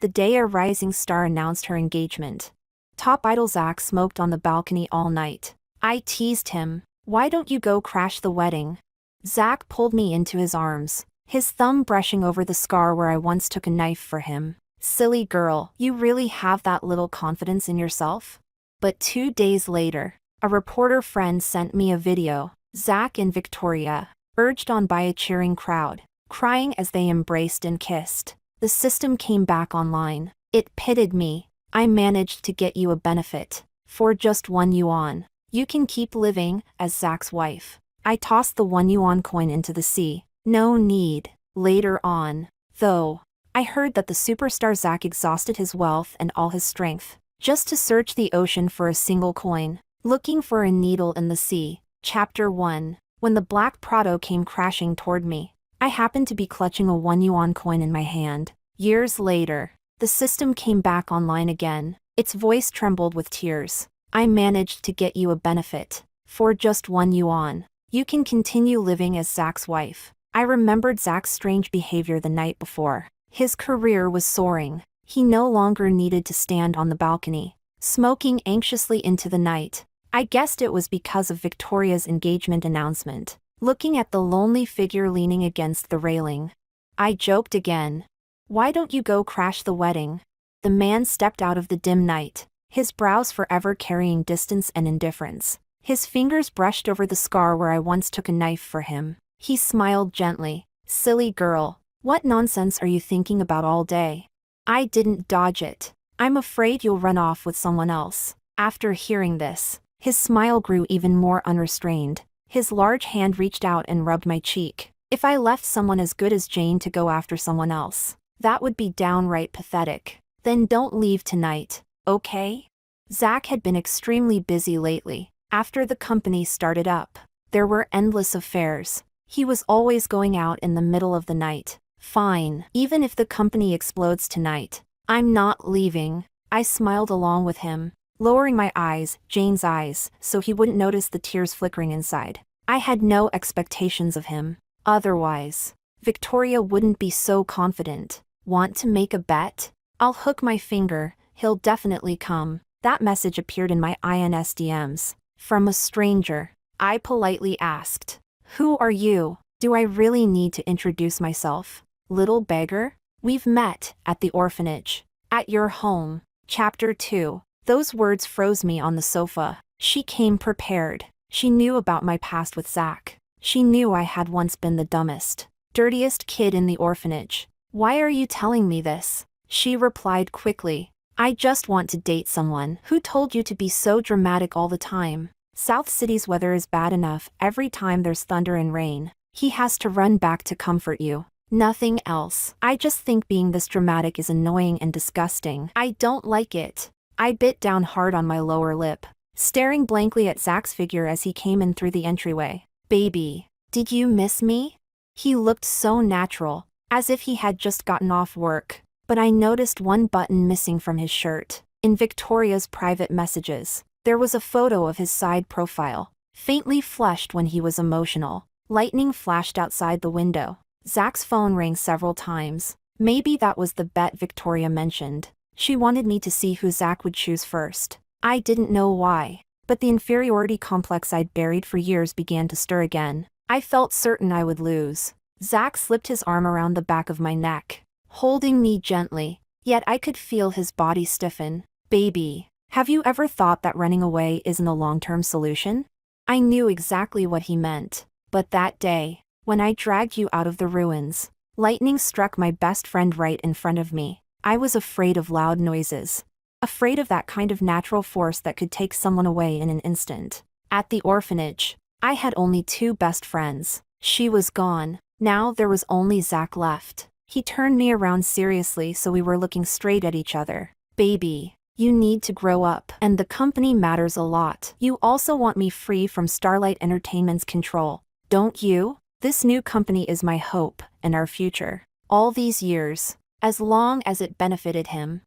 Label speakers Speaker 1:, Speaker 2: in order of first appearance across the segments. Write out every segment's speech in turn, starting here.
Speaker 1: the day a rising star announced her engagement. Top idol Zach smoked on the balcony all night. I teased him, "Why don't you go crash the wedding?" Zach pulled me into his arms, his thumb brushing over the scar where I once took a knife for him. "Silly girl, you really have that little confidence in yourself?" But 2 days later, a reporter friend sent me a video, Zach and Victoria, urged on by a cheering crowd, crying as they embraced and kissed. The system came back online. It pitted me. "I managed to get you a benefit. For just 1 yuan. You can keep living as Zach's wife." I tossed the 1 yuan coin into the sea. No need. Later on, though, I heard that the superstar Zach exhausted his wealth and all his strength, just to search the ocean for a single coin, looking for a needle in the sea. Chapter 1. When the black Prado came crashing toward me, I happened to be clutching a 1 yuan coin in my hand. Years later, the system came back online again. Its voice trembled with tears. "I managed to get you a benefit. For just 1 yuan. You can continue living as Zach's wife." I remembered Zach's strange behavior the night before. His career was soaring. He no longer needed to stand on the balcony, smoking anxiously into the night. I guessed it was because of Victoria's engagement announcement. Looking at the lonely figure leaning against the railing, I joked again. "Why don't you go crash the wedding?" The man stepped out of the dim night, his brows forever carrying distance and indifference. His fingers brushed over the scar where I once took a knife for him. He smiled gently. "Silly girl, what nonsense are you thinking about all day?" I didn't dodge it. "I'm afraid you'll run off with someone else." After hearing this, his smile grew even more unrestrained. His large hand reached out and rubbed my cheek. "If I left someone as good as Jane to go after someone else, that would be downright pathetic. Then don't leave tonight, okay?" Zach had been extremely busy lately. After the company started up, there were endless affairs. He was always going out in the middle of the night. "Fine, even if the company explodes tonight, I'm not leaving." I smiled along with him, lowering my eyes, Jane's eyes, so he wouldn't notice the tears flickering inside. I had no expectations of him. Otherwise, Victoria wouldn't be so confident. "Want to make a bet?" "I'll hook my finger, he'll definitely come." That message appeared in my INS DMs. From a stranger. I politely asked, "Who are you?" "Do I really need to introduce myself, little beggar?" "We've met at the orphanage. At your home." Chapter 2. Those words froze me on the sofa. She came prepared. She knew about my past with Zach. She knew I had once been the dumbest, dirtiest kid in the orphanage. "Why are you telling me this?" She replied quickly. "I just want to date someone." "Who told you to be so dramatic all the time? South City's weather is bad enough every time there's thunder and rain. He has to run back to comfort you. Nothing else." "I just think being this dramatic is annoying and disgusting. I don't like it." I bit down hard on my lower lip, staring blankly at Zach's figure as he came in through the entryway. "Baby, did you miss me?" He looked so natural, as if he had just gotten off work. But I noticed one button missing from his shirt. In Victoria's private messages, there was a photo of his side profile, faintly flushed when he was emotional. Lightning flashed outside the window. Zach's phone rang several times. Maybe that was the bet Victoria mentioned. She wanted me to see who Zach would choose first. I didn't know why, but the inferiority complex I'd buried for years began to stir again. I felt certain I would lose. Zach slipped his arm around the back of my neck, holding me gently, yet I could feel his body stiffen. "Baby, have you ever thought that running away isn't a long-term solution?" I knew exactly what he meant, but that day, when I dragged you out of the ruins, lightning struck my best friend right in front of me. I was afraid of loud noises. Afraid of that kind of natural force that could take someone away in an instant. At the orphanage, I had only 2 best friends. She was gone. Now there was only Zach left. He turned me around seriously so we were looking straight at each other. "Baby, you need to grow up, and the company matters a lot. You also want me free from Starlight Entertainment's control, don't you? This new company is my hope and our future." All these years, as long as it benefited him,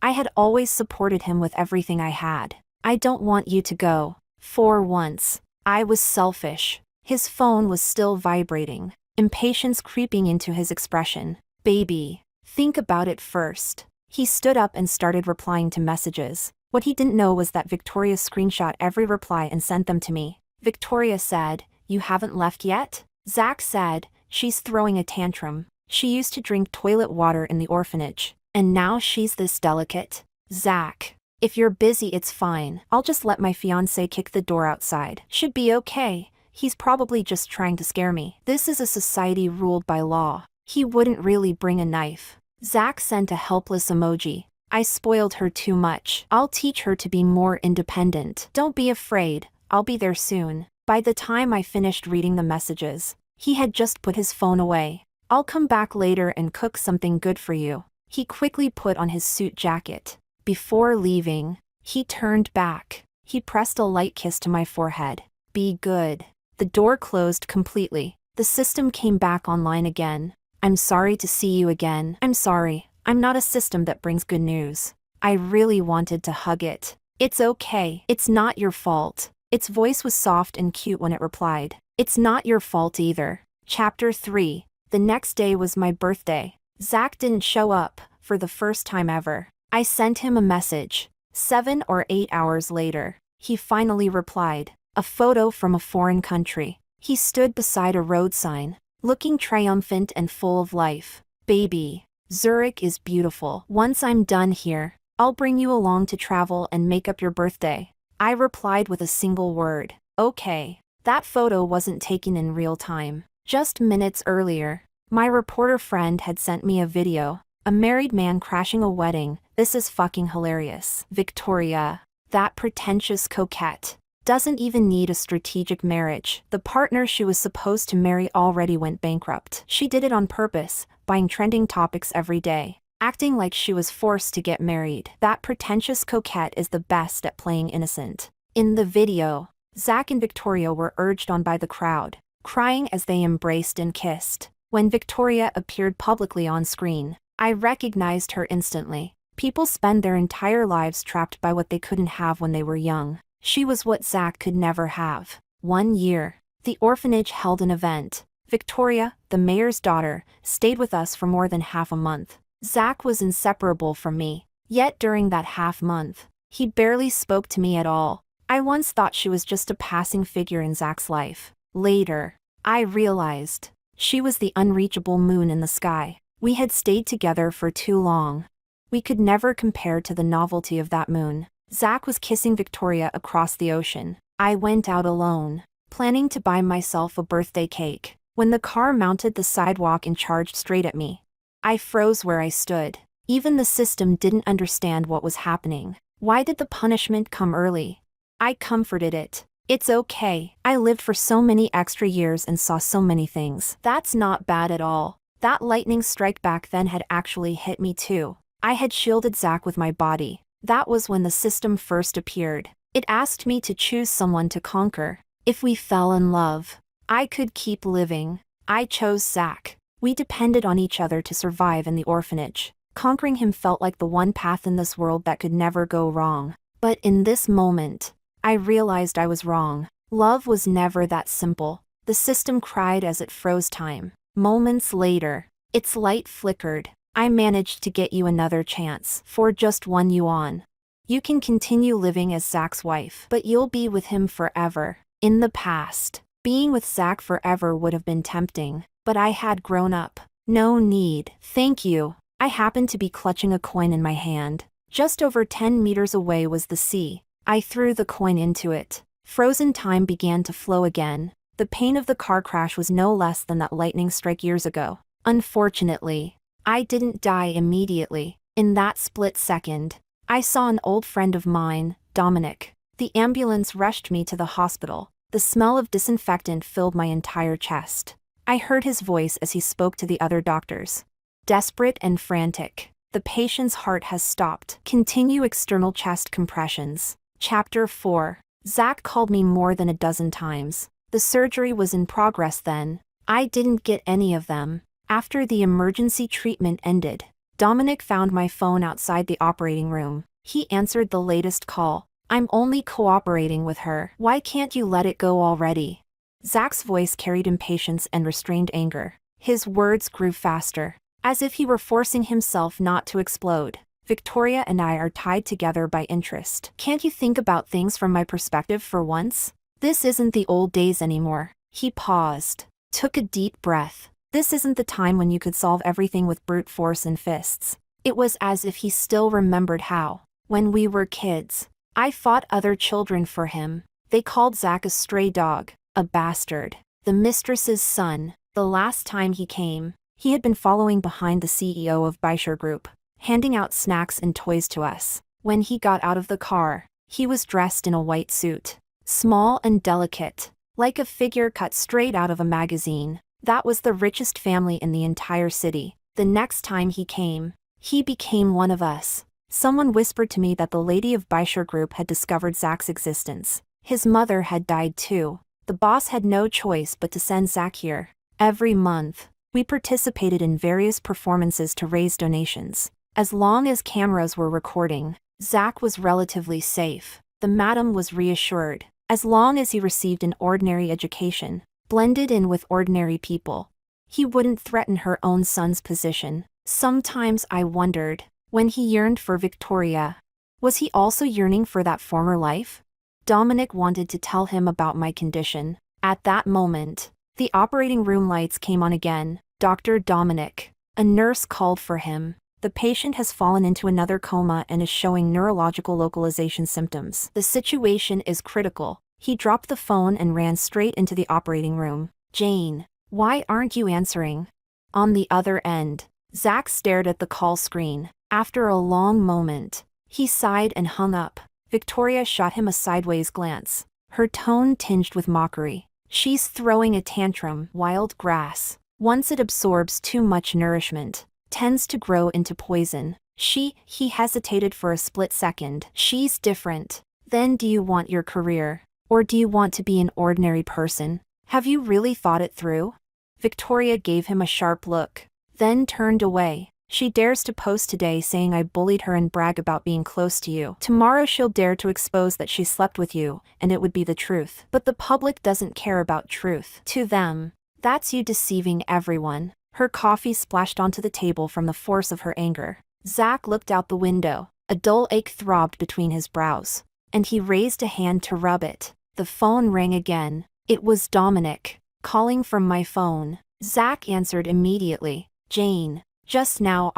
Speaker 1: I had always supported him with everything I had. "I don't want you to go." For once, I was selfish. His phone was still vibrating, impatience creeping into his expression. "Baby, think about it first." He stood up and started replying to messages. What he didn't know was that Victoria screenshot every reply and sent them to me. Victoria said, "You haven't left yet?" Zach said, "She's throwing a tantrum. She used to drink toilet water in the orphanage, and now she's this delicate." Zach, "If you're busy it's fine. I'll just let my fiancé kick the door outside. Should be okay. He's probably just trying to scare me. This is a society ruled by law. He wouldn't really bring a knife." Zach sent a helpless emoji. "I spoiled her too much. I'll teach her to be more independent. Don't be afraid. I'll be there soon." By the time I finished reading the messages, he had just put his phone away. "I'll come back later and cook something good for you." He quickly put on his suit jacket. Before leaving, he turned back. He pressed a light kiss to my forehead. "Be good." The door closed completely. The system came back online again. "I'm sorry to see you again." "I'm sorry. I'm not a system that brings good news." I really wanted to hug it. "It's okay. It's not your fault." Its voice was soft and cute when it replied. "It's not your fault either." Chapter 3. The next day was my birthday. Zach didn't show up, for the first time ever. I sent him a message. 7 or 8 hours later, he finally replied. A photo from a foreign country. He stood beside a road sign, looking triumphant and full of life. "Baby, Zurich is beautiful. Once I'm done here, I'll bring you along to travel and make up your birthday." I replied with a single word. "Okay." That photo wasn't taken in real time. Just minutes earlier, my reporter friend had sent me a video. A married man crashing a wedding. "This is fucking hilarious." Victoria, that pretentious coquette, doesn't even need a strategic marriage. The partner she was supposed to marry already went bankrupt. She did it on purpose, buying trending topics every day, acting like she was forced to get married. That pretentious coquette is the best at playing innocent. In the video, Zach and Victoria were urged on by the crowd, crying as they embraced and kissed. When Victoria appeared publicly on screen, I recognized her instantly. People spend their entire lives trapped by what they couldn't have when they were young. She was what Zach could never have. 1 year. The orphanage held an event. Victoria, the mayor's daughter, stayed with us for more than half a month. Zach was inseparable from me. Yet during that half month, he barely spoke to me at all. I once thought she was just a passing figure in Zach's life. Later, I realized she was the unreachable moon in the sky. We had stayed together for too long. We could never compare to the novelty of that moon. Zach was kissing Victoria across the ocean. I went out alone, planning to buy myself a birthday cake, when the car mounted the sidewalk and charged straight at me. I froze where I stood. Even the system didn't understand what was happening. Why did the punishment come early? I comforted it. "It's okay. I lived for so many extra years and saw so many things. That's not bad at all." That lightning strike back then had actually hit me too. I had shielded Zach with my body. That was when the system first appeared. It asked me to choose someone to conquer. If we fell in love, I could keep living. I chose Zach. We depended on each other to survive in the orphanage. Conquering him felt like the one path in this world that could never go wrong. But in this moment, I realized I was wrong. Love was never that simple. The system cried as it froze time. Moments later, its light flickered. "I managed to get you another chance. For just 1 yuan. You can continue living as Zach's wife, but you'll be with him forever." In the past, being with Zach forever would have been tempting, but I had grown up. "No need, thank you." I happened to be clutching a coin in my hand. Just over 10 meters away was the sea. I threw the coin into it. Frozen time began to flow again. The pain of the car crash was no less than that lightning strike years ago. Unfortunately, I didn't die immediately. In that split second, I saw an old friend of mine, Dominic. The ambulance rushed me to the hospital. The smell of disinfectant filled my entire chest. I heard his voice as he spoke to the other doctors. Desperate and frantic. "The patient's heart has stopped. Continue external chest compressions." Chapter 4. Zach called me more than a dozen times. The surgery was in progress then. I didn't get any of them. After the emergency treatment ended, Dominic found my phone outside the operating room. He answered the latest call. "I'm only cooperating with her. Why can't you let it go already?" Zach's voice carried impatience and restrained anger. His words grew faster, as if he were forcing himself not to explode. Victoria and I are tied together by interest. Can't you think about things from my perspective for once? This isn't the old days anymore. He paused, took a deep breath. This isn't the time when you could solve everything with brute force and fists. It was as if he still remembered how, when we were kids, I fought other children for him. They called Zach a stray dog, a bastard, the mistress's son. The last time he came, he had been following behind the CEO of betrayal Group, handing out snacks and toys to us. When he got out of the car, he was dressed in a white suit, small and delicate, like a figure cut straight out of a magazine. That was the richest family in the entire city. The next time he came, he became one of us. Someone whispered to me that the lady of betrayal Group had discovered Zach's existence. His mother had died too. The boss had no choice but to send Zach here. Every month, we participated in various performances to raise donations. As long as cameras were recording, Zach was relatively safe. The madam was reassured. As long as he received an ordinary education, blended in with ordinary people, he wouldn't threaten her own son's position. Sometimes I wondered, when he yearned for Victoria, was he also yearning for that former life? Dominic wanted to tell him about my condition. At that moment, the operating room lights came on again. Dr. Dominic. A nurse called for him. The patient has fallen into another coma and is showing neurological localization symptoms. The situation is critical. He dropped the phone and ran straight into the operating room. Jane, why aren't you answering? On the other end, Zach stared at the call screen. After a long moment, he sighed and hung up. Victoria shot him a sideways glance, her tone tinged with mockery. She's throwing a tantrum. Wild grass, once it absorbs too much nourishment, tends to grow into poison. He hesitated for a split second. She's different. Then do you want your career? Or do you want to be an ordinary person? Have you really thought it through? Victoria gave him a sharp look, then turned away. She dares to post today saying I bullied her and brag about being close to you. Tomorrow she'll dare to expose that she slept with you, and it would be the truth. But the public doesn't care about truth. To them, that's you deceiving everyone. Her coffee splashed onto the table from the force of her anger. Zach looked out the window. A dull ache throbbed between his brows, and he raised a hand to rub it. The phone rang again. It was Dominic, calling from my phone. Zach answered immediately. Jane. Just now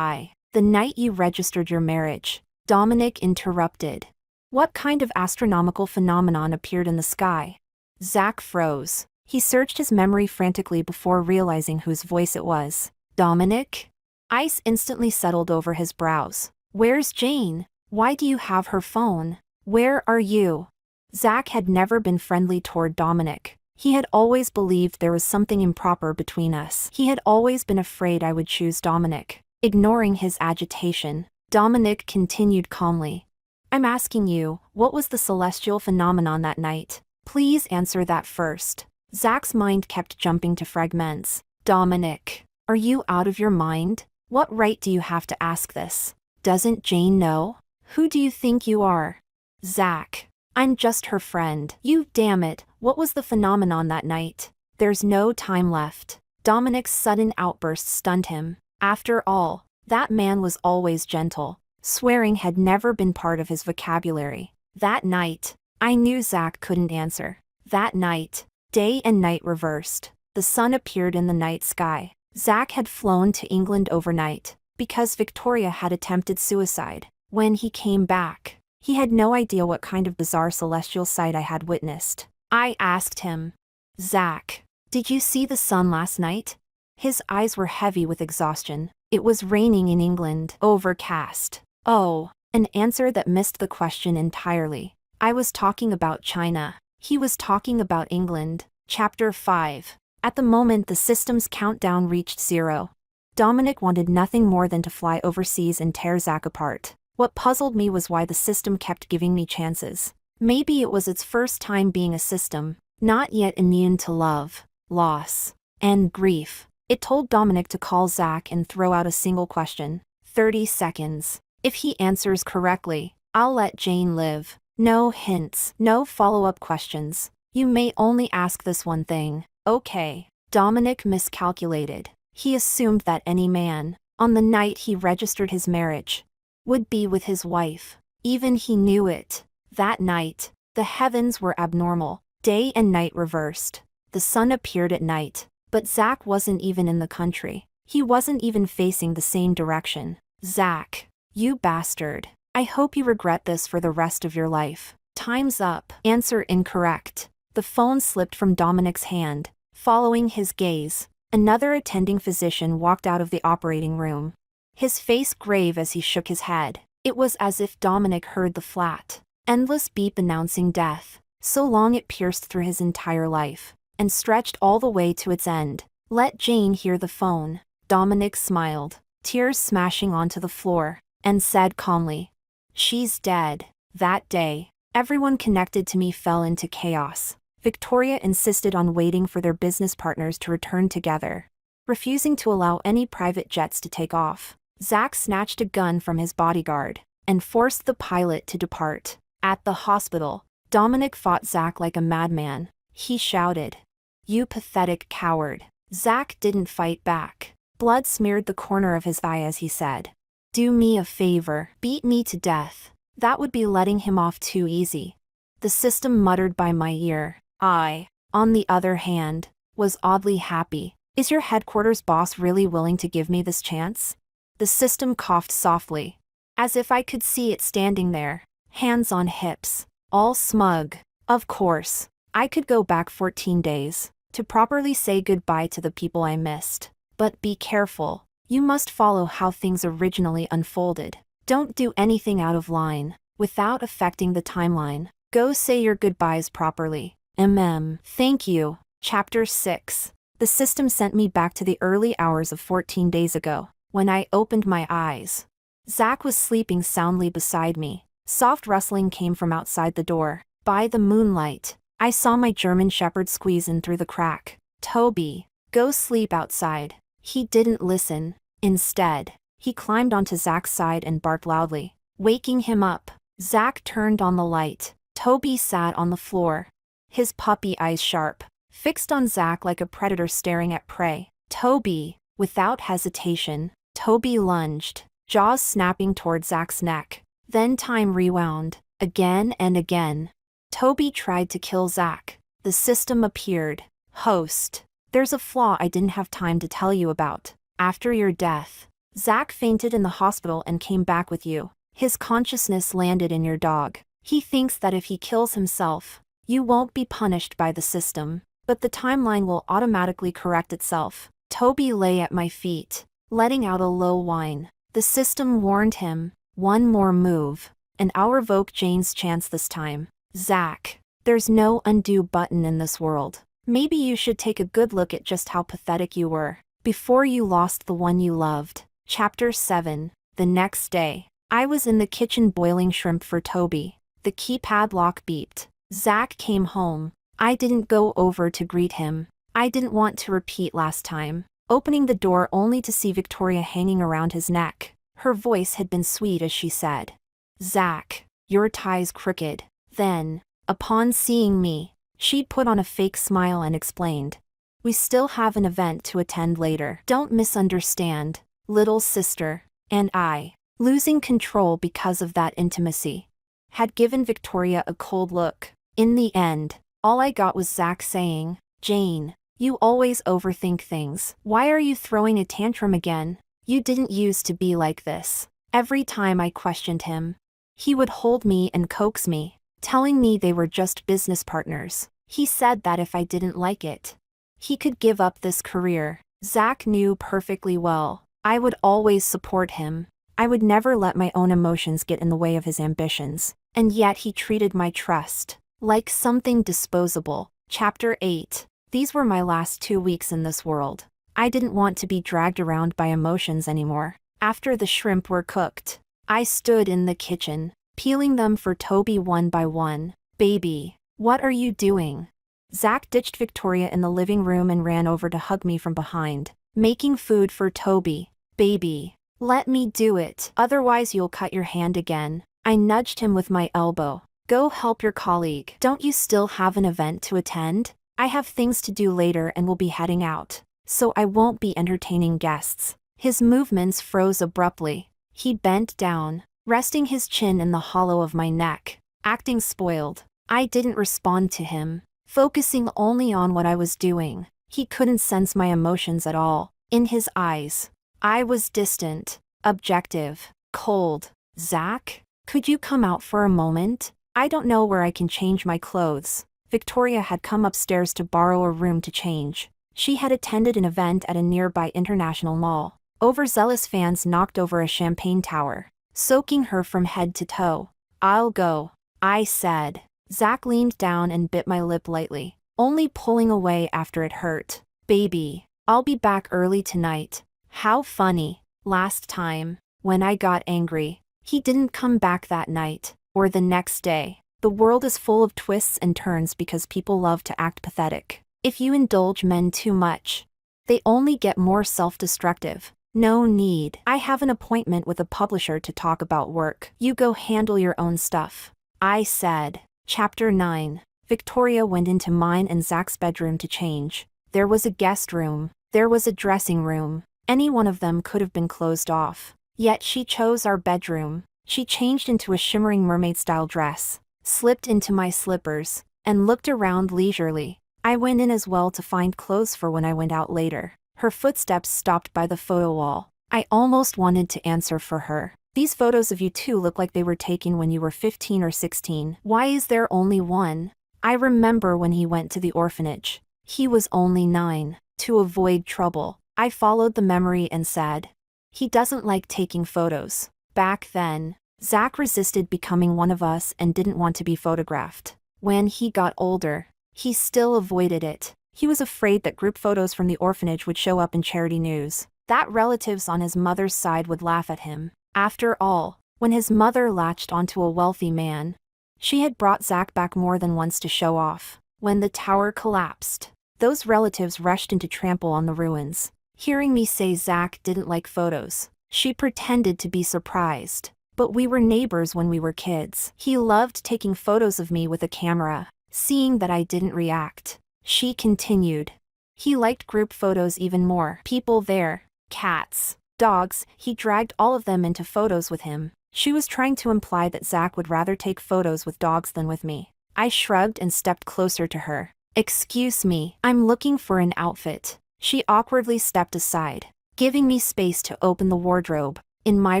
Speaker 1: the night you registered your marriage. Dominic interrupted. What kind of astronomical phenomenon appeared in the sky? Zach froze. He searched his memory frantically before realizing whose voice it was. Dominic? Ice instantly settled over his brows. Where's Jane? Why do you have her phone? Where are you? Zach had never been friendly toward Dominic. He had always believed there was something improper between us. He had always been afraid I would choose Dominic. Ignoring his agitation, Dominic continued calmly. I'm asking you, what was the celestial phenomenon that night? Please answer that first. Zach's mind kept jumping to fragments. Dominic, are you out of your mind? What right do you have to ask this? Doesn't Jane know? Who do you think you are? Zach. I'm just her friend. You damn it, what was the phenomenon that night? There's no time left. Dominic's sudden outburst stunned him. After all, that man was always gentle. Swearing had never been part of his vocabulary. That night, I knew Zach couldn't answer. That night, day and night reversed. The sun appeared in the night sky. Zach had flown to England overnight, because Victoria had attempted suicide. When he came back, he had no idea what kind of bizarre celestial sight I had witnessed. I asked him, Zach, did you see the sun last night? His eyes were heavy with exhaustion. It was raining in England, overcast. Oh, an answer that missed the question entirely. I was talking about China. He was talking about England. Chapter 5. At the moment the system's countdown reached 0. Dominic wanted nothing more than to fly overseas and tear Zach apart. What puzzled me was why the system kept giving me chances. Maybe it was its first time being a system, not yet immune to love, loss, and grief. It told Dominic to call Zach and throw out a single question. 30 seconds. If he answers correctly, I'll let Jane live. No hints, no follow-up questions. You may only ask this one thing. Okay. Dominic miscalculated. He assumed that any man, on the night he registered his marriage, would be with his wife. Even he knew it. That night, the heavens were abnormal. Day and night reversed. The sun appeared at night, but Zach wasn't even in the country. He wasn't even facing the same direction. Zach, you bastard. I hope you regret this for the rest of your life. Time's up. Answer incorrect. The phone slipped from Dominic's hand. Following his gaze, another attending physician walked out of the operating room. His face grave as he shook his head. It was as if Dominic heard the flat, endless beep announcing death, so long it pierced through his entire life, and stretched all the way to its end. Let Jane hear the phone. Dominic smiled, tears smashing onto the floor, and said calmly, "She's dead." That day, everyone connected to me fell into chaos. Victoria insisted on waiting for their business partners to return together, refusing to allow any private jets to take off. Zach snatched a gun from his bodyguard and forced the pilot to depart. At the hospital, Dominic fought Zach like a madman. He shouted, "You pathetic coward." Zach didn't fight back. Blood smeared the corner of his eye as he said, "Do me a favor, beat me to death." That would be letting him off too easy. The system muttered by my ear. I, on the other hand, was oddly happy. Is your headquarters boss really willing to give me this chance? The system coughed softly, as if I could see it standing there, hands on hips, all smug. Of course, I could go back 14 days, to properly say goodbye to the people I missed. But be careful, you must follow how things originally unfolded. Don't do anything out of line, without affecting the timeline. Go say your goodbyes properly. Thank you. Chapter 6. The system sent me back to the early hours of 14 days ago. When I opened my eyes, Zach was sleeping soundly beside me. Soft rustling came from outside the door. By the moonlight, I saw my German shepherd squeeze in through the crack. "Toby, go sleep outside." He didn't listen. Instead, he climbed onto Zach's side and barked loudly, waking him up. Zach turned on the light. Toby sat on the floor, his puppy eyes sharp, fixed on Zach like a predator staring at prey. "Toby." Without hesitation, Toby lunged, jaws snapping toward Zach's neck. Then time rewound, again and again. Toby tried to kill Zach. The system appeared. "Host, there's a flaw I didn't have time to tell you about. After your death, Zach fainted in the hospital and came back with you. His consciousness landed in your dog. He thinks that if he kills himself, you won't be punished by the system, but the timeline will automatically correct itself." Toby lay at my feet, letting out a low whine. The system warned him, "One more move, and I'll revoke Jane's chance this time." Zach, there's no undo button in this world. Maybe you should take a good look at just how pathetic you were before you lost the one you loved. Chapter 7. The next day, I was in the kitchen boiling shrimp for Toby. The keypad lock beeped. Zach came home. I didn't go over to greet him. I didn't want to repeat last time, opening the door only to see Victoria hanging around his neck. Her voice had been sweet as she said, "Zach, your tie's crooked." Then, upon seeing me, she'd put on a fake smile and explained, "We still have an event to attend later. Don't misunderstand, little sister." And I, losing control because of that intimacy, had given Victoria a cold look. In the end, all I got was Zach saying, "Jane, you always overthink things. Why are you throwing a tantrum again? You didn't used to be like this." Every time I questioned him, he would hold me and coax me, telling me they were just business partners. He said that if I didn't like it, he could give up this career. Zach knew perfectly well I would always support him. I would never let my own emotions get in the way of his ambitions. And yet he treated my trust like something disposable. Chapter 8. These were my last 2 weeks in this world. I didn't want to be dragged around by emotions anymore. After the shrimp were cooked, I stood in the kitchen, peeling them for Toby one by one. "Baby, what are you doing?" Zach ditched Victoria in the living room and ran over to hug me from behind. "Making food for Toby. Baby, let me do it. Otherwise you'll cut your hand again." I nudged him with my elbow. "Go help your colleague. Don't you still have an event to attend?" "I have things to do later and will be heading out, so I won't be entertaining guests." His movements froze abruptly. He bent down, resting his chin in the hollow of my neck, acting spoiled. I didn't respond to him, focusing only on what I was doing. He couldn't sense my emotions at all. In his eyes, I was distant, objective, cold. Zach, could you come out for a moment? I don't know where I can change my clothes. Victoria had come upstairs to borrow a room to change. She had attended an event at a nearby international mall. Overzealous fans knocked over a champagne tower, soaking her from head to toe. I'll go, I said. Zach leaned down and bit my lip lightly, only pulling away after it hurt. Baby, I'll be back early tonight. How funny. Last time, when I got angry, he didn't come back that night, or the next day. The world is full of twists and turns because people love to act pathetic. If you indulge men too much, they only get more self-destructive. No need. I have an appointment with a publisher to talk about work. You go handle your own stuff, I said. Chapter 9. Victoria went into mine and Zach's bedroom to change. There was a guest room. There was a dressing room. Any one of them could have been closed off. Yet she chose our bedroom. She changed into a shimmering mermaid-style dress, slipped into my slippers, and looked around leisurely. I went in as well to find clothes for when I went out later. Her footsteps stopped by the photo wall. I almost wanted to answer for her. These photos of you two look like they were taken when you were 15 or 16. Why is there only one? I remember when he went to the orphanage. He was only 9. To avoid trouble, I followed the memory and said, he doesn't like taking photos. Back then, Zach resisted becoming one of us and didn't want to be photographed. When he got older, he still avoided it. He was afraid that group photos from the orphanage would show up in charity news, that relatives on his mother's side would laugh at him. After all, when his mother latched onto a wealthy man, she had brought Zach back more than once to show off. When the tower collapsed, those relatives rushed in to trample on the ruins. Hearing me say Zach didn't like photos, she pretended to be surprised. But we were neighbors when we were kids. He loved taking photos of me with a camera. Seeing that I didn't react, she continued. He liked group photos even more. People there, cats, dogs, he dragged all of them into photos with him. She was trying to imply that Zach would rather take photos with dogs than with me. I shrugged and stepped closer to her. Excuse me, I'm looking for an outfit. She awkwardly stepped aside, giving me space to open the wardrobe. In my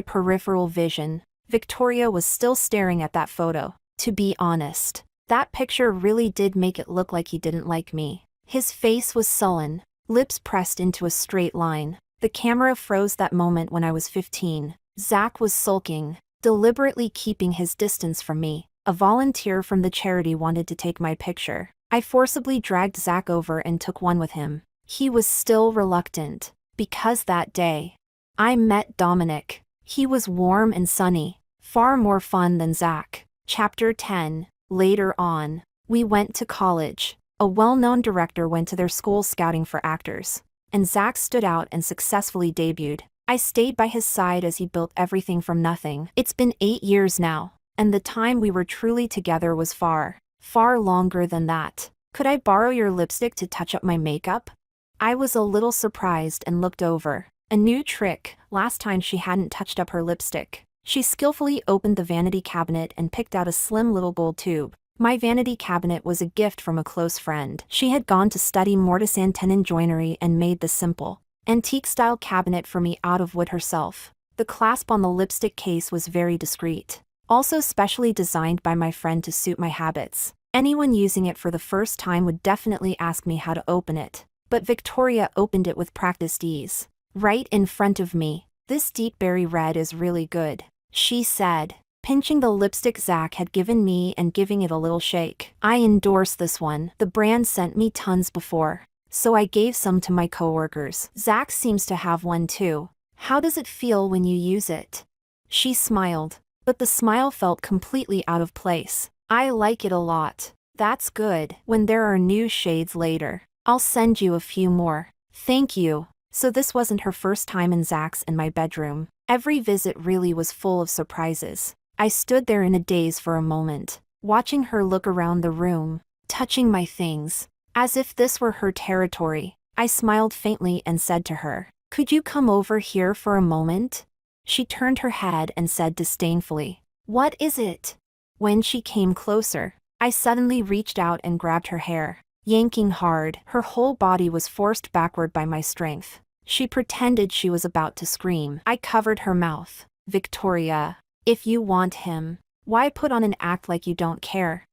Speaker 1: peripheral vision, Victoria was still staring at that photo. To be honest, that picture really did make it look like he didn't like me. His face was sullen, lips pressed into a straight line. The camera froze that moment when I was 15. Zach was sulking, deliberately keeping his distance from me. A volunteer from the charity wanted to take my picture. I forcibly dragged Zach over and took one with him. He was still reluctant, because that day, I met Dominic. He was warm and sunny, far more fun than Zach. Chapter 10. Later on, we went to college. A well-known director went to their school scouting for actors, and Zach stood out and successfully debuted. I stayed by his side as he built everything from nothing. It's been 8 years now, and the time we were truly together was far, far longer than that. Could I borrow your lipstick to touch up my makeup? I was a little surprised and looked over. A new trick. Last time she hadn't touched up her lipstick. She skillfully opened the vanity cabinet and picked out a slim little gold tube. My vanity cabinet was a gift from a close friend. She had gone to study mortise and tenon joinery and made the simple, antique-style cabinet for me out of wood herself. The clasp on the lipstick case was very discreet, also specially designed by my friend to suit my habits. Anyone using it for the first time would definitely ask me how to open it. But Victoria opened it with practiced ease. Right in front of me. This deep berry red is really good, she said, pinching the lipstick Zach had given me and giving it a little shake. I endorse this one. The brand sent me tons before, so I gave some to my coworkers. Zach seems to have one too. How does it feel when you use it? She smiled, but the smile felt completely out of place. I like it a lot. That's good. When there are new shades later, I'll send you a few more. Thank you. So this wasn't her first time in Zach's and my bedroom. Every visit really was full of surprises. I stood there in a daze for a moment, watching her look around the room, touching my things, as if this were her territory. I smiled faintly and said to her, "Could you come over here for a moment?" She turned her head and said disdainfully, "What is it?" When she came closer, I suddenly reached out and grabbed her hair, yanking hard. Her whole body was forced backward by my strength. She pretended she was about to scream. I covered her mouth. "Victoria, if you want him, why put on an act like you don't care?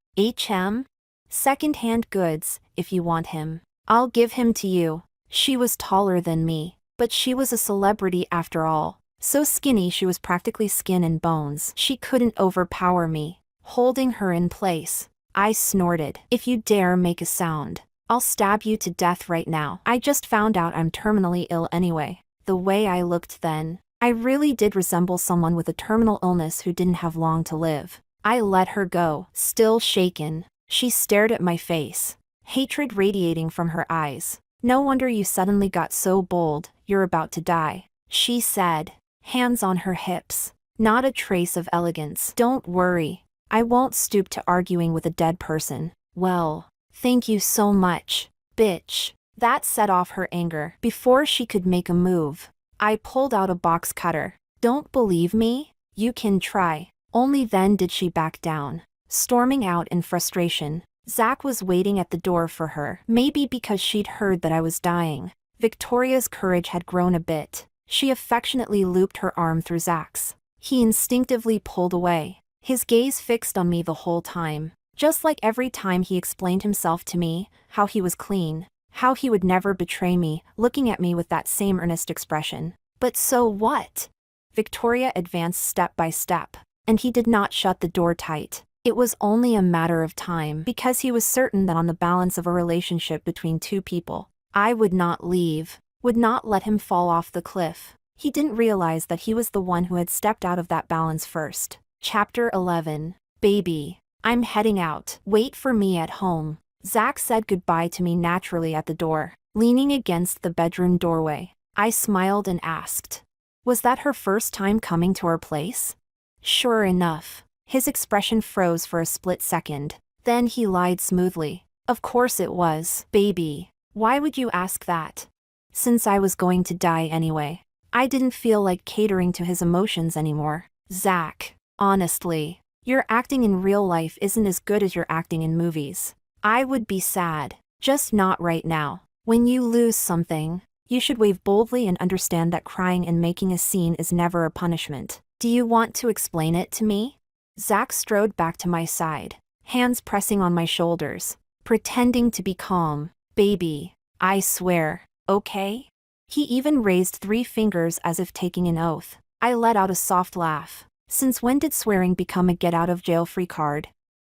Speaker 1: Second-hand goods, if you want him. I'll give him to you." She was taller than me, but she was a celebrity after all. So skinny she was practically skin and bones. She couldn't overpower me. Holding her in place, I snorted, "If you dare make a sound, I'll stab you to death right now." I just found out I'm terminally ill anyway. The way I looked then, I really did resemble someone with a terminal illness who didn't have long to live. I let her go, still shaken. She stared at my face, hatred radiating from her eyes. "No wonder you suddenly got so bold, you're about to die," she said, hands on her hips. Not a trace of elegance. "Don't worry, I won't stoop to arguing with a dead person." "Well, thank you so much, bitch." That set off her anger. Before she could make a move, I pulled out a box cutter. "Don't believe me? You can try." Only then did she back down, storming out in frustration. Zach was waiting at the door for her, maybe because she'd heard that I was dying. Victoria's courage had grown a bit. She affectionately looped her arm through Zach's. He instinctively pulled away, his gaze fixed on me the whole time. Just like every time he explained himself to me, how he was clean, how he would never betray me, looking at me with that same earnest expression. But so what? Victoria advanced step by step, and he did not shut the door tight. It was only a matter of time, because he was certain that on the balance of a relationship between two people, I would not leave, would not let him fall off the cliff. He didn't realize that he was the one who had stepped out of that balance first. Chapter 11. Baby, I'm heading out. Wait for me at home. Zach said goodbye to me naturally at the door, leaning against the bedroom doorway. I smiled and asked, "Was that her first time coming to our place?" Sure enough. His expression froze for a split second. Then he lied smoothly. "Of course it was, baby. Why would you ask that?" Since I was going to die anyway, I didn't feel like catering to his emotions anymore. "Zach, honestly, your acting in real life isn't as good as your acting in movies. I would be sad, just not right now. When you lose something, you should wave boldly and understand that crying and making a scene is never a punishment. Do you want to explain it to me?" Zach strode back to my side, hands pressing on my shoulders, pretending to be calm. "Baby, I swear, okay?" He even raised 3 fingers as if taking an oath. I let out a soft laugh. Since when did swearing become a get-out-of-jail-free card?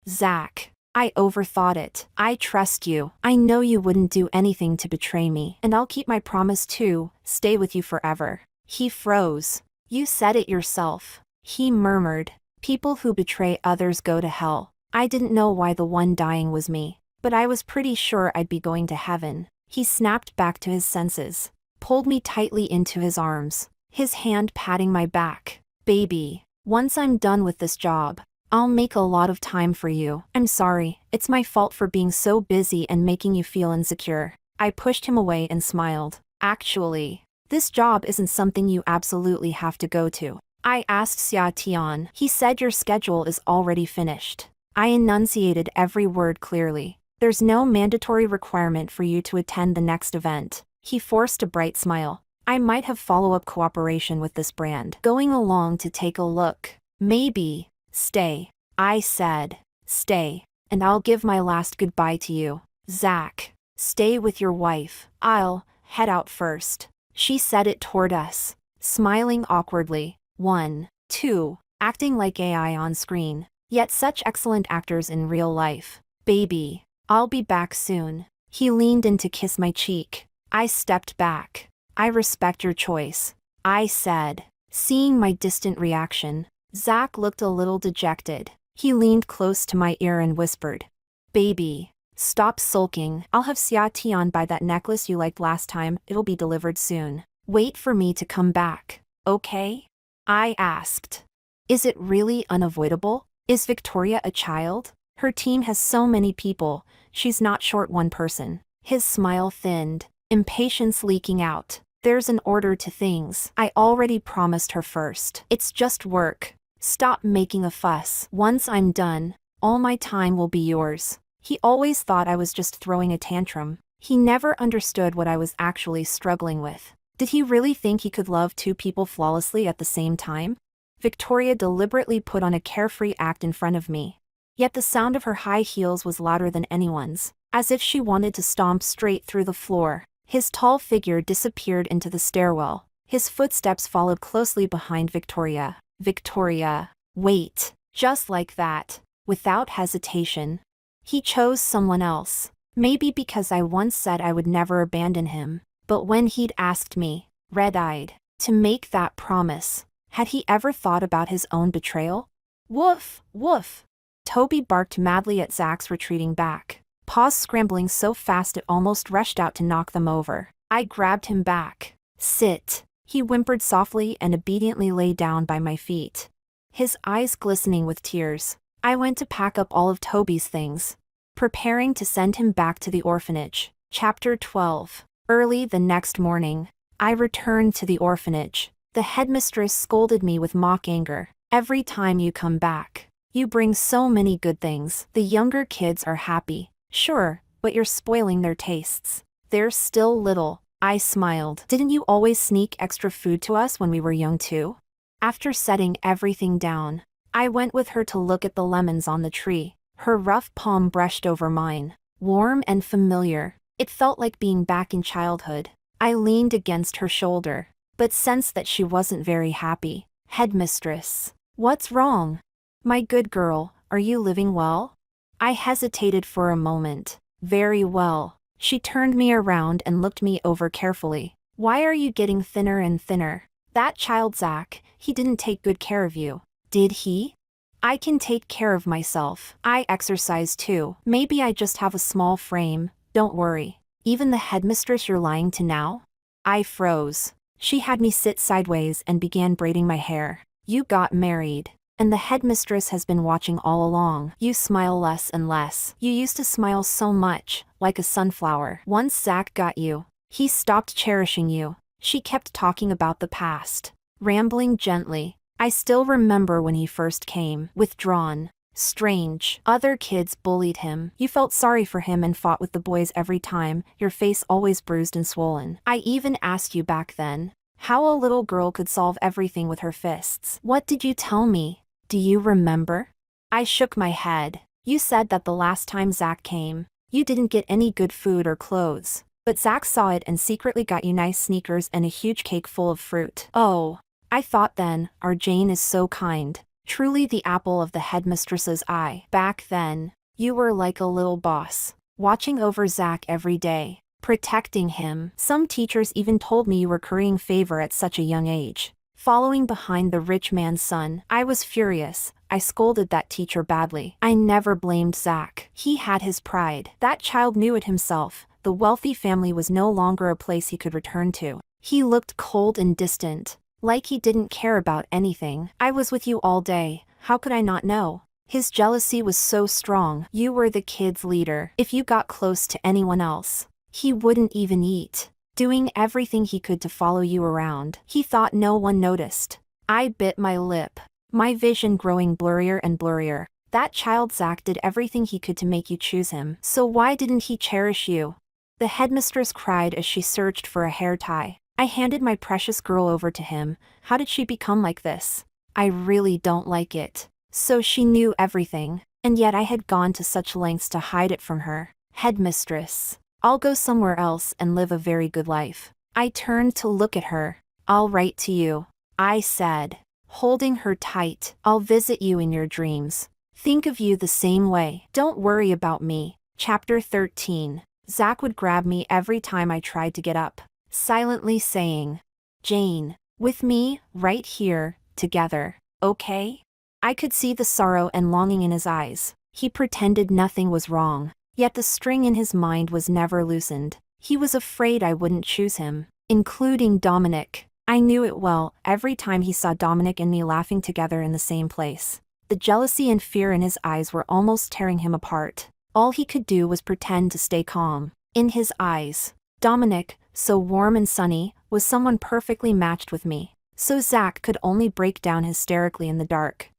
Speaker 1: "Zach, I overthought it. I trust you. I know you wouldn't do anything to betray me, and I'll keep my promise too, stay with you forever." He froze. "You said it yourself," he murmured. "People who betray others go to hell." I didn't know why the one dying was me, but I was pretty sure I'd be going to heaven. He snapped back to his senses, pulled me tightly into his arms, his hand patting my back. "Baby, once I'm done with this job, I'll make a lot of time for you. I'm sorry, it's my fault for being so busy and making you feel insecure." I pushed him away and smiled. "Actually, this job isn't something you absolutely have to go to." I asked Xia Tian. He said your schedule is already finished. I enunciated every word clearly. There's no mandatory requirement for you to attend the next event. He forced a bright smile. I might have follow-up cooperation with this brand. Going along to take a look. Maybe. Stay. I said, stay, and I'll give my last goodbye to you. Zach, stay with your wife. I'll head out first. She said it toward us, smiling awkwardly. 1, 2, acting like AI on screen, yet such excellent actors in real life. Baby, I'll be back soon. He leaned in to kiss my cheek. I stepped back. I respect your choice, I said, seeing my distant reaction. Zach looked a little dejected. He leaned close to my ear and whispered, "Baby, stop sulking. I'll have Xia Tian buy that necklace you liked last time. It'll be delivered soon. Wait for me to come back, okay?" I asked. Is it really unavoidable? Is Victoria a child? Her team has so many people, she's not short one person. His smile thinned, impatience leaking out. There's an order to things. I already promised her first. It's just work. Stop making a fuss. Once I'm done, all my time will be yours. He always thought I was just throwing a tantrum. He never understood what I was actually struggling with. Did he really think he could love two people flawlessly at the same time? Victoria deliberately put on a carefree act in front of me. Yet the sound of her high heels was louder than anyone's, as if she wanted to stomp straight through the floor. His tall figure disappeared into the stairwell. His footsteps followed closely behind Victoria. Victoria, wait. Just like that, without hesitation. He chose someone else. Maybe because I once said I would never abandon him. But when he'd asked me, red-eyed, to make that promise, had he ever thought about his own betrayal? Woof, woof. Toby barked madly at Zach's retreating back, paws scrambling so fast it almost rushed out to knock them over. I grabbed him back. Sit. He whimpered softly and obediently lay down by my feet, his eyes glistening with tears. I went to pack up all of Toby's things, preparing to send him back to the orphanage. Chapter 12. Early the next morning, I returned to the orphanage. The headmistress scolded me with mock anger. Every time you come back, you bring so many good things. The younger kids are happy. Sure, but you're spoiling their tastes. They're still little. I smiled. Didn't you always sneak extra food to us when we were young too? After setting everything down, I went with her to look at the lemons on the tree. Her rough palm brushed over mine, warm and familiar. It felt like being back in childhood. I leaned against her shoulder, but sensed that she wasn't very happy. Headmistress, what's wrong? My good girl, are you living well? I hesitated for a moment. Very well. She turned me around and looked me over carefully. Why are you getting thinner and thinner? That child Zach, he didn't take good care of you. Did he? I can take care of myself. I exercise too. Maybe I just have a small frame. Don't worry. Even the headmistress you're lying to now? I froze. She had me sit sideways and began braiding my hair. You got married, and the headmistress has been watching all along. You smile less and less. You used to smile so much, like a sunflower. Once Zach got you, he stopped cherishing you. She kept talking about the past, rambling gently. I still remember when he first came, withdrawn, strange. Other kids bullied him. You felt sorry for him and fought with the boys every time, your face always bruised and swollen. I even asked you back then how a little girl could solve everything with her fists. What did you tell me? Do you remember? I shook my head. You said that the last time Zach came, you didn't get any good food or clothes, but Zach saw it and secretly got you nice sneakers and a huge cake full of fruit. Oh, I thought then, our Jane is so kind. Truly the apple of the headmistress's eye. Back then, you were like a little boss, watching over Zach every day, protecting him. Some teachers even told me you were currying favor at such a young age, following behind the rich man's son. I was furious. I scolded that teacher badly. I never blamed Zach. He had his pride. That child knew it himself. The wealthy family was no longer a place he could return to. He looked cold and distant, like he didn't care about anything. I was with you all day. How could I not know? His jealousy was so strong. You were the kid's leader. If you got close to anyone else, he wouldn't even eat, doing everything he could to follow you around. He thought no one noticed. I bit my lip, my vision growing blurrier and blurrier. That child Zach did everything he could to make you choose him. So why didn't he cherish you? The headmistress cried as she searched for a hair tie. I handed my precious girl over to him. How did she become like this? I really don't like it. So she knew everything, and yet I had gone to such lengths to hide it from her. Headmistress, I'll go somewhere else and live a very good life. I turned to look at her. I'll write to you, I said, holding her tight. I'll visit you in your dreams. Think of you the same way. Don't worry about me. Chapter 13. Zach would grab me every time I tried to get up, silently saying, Jane, with me, right here, together, okay? I could see the sorrow and longing in his eyes. He pretended nothing was wrong, yet the string in his mind was never loosened. He was afraid I wouldn't choose him, including Dominic. I knew it well. Every time he saw Dominic and me laughing together in the same place, the jealousy and fear in his eyes were almost tearing him apart. All he could do was pretend to stay calm. In his eyes, Dominic, so warm and sunny, was someone perfectly matched with me, so Zach could only break down hysterically in the dark.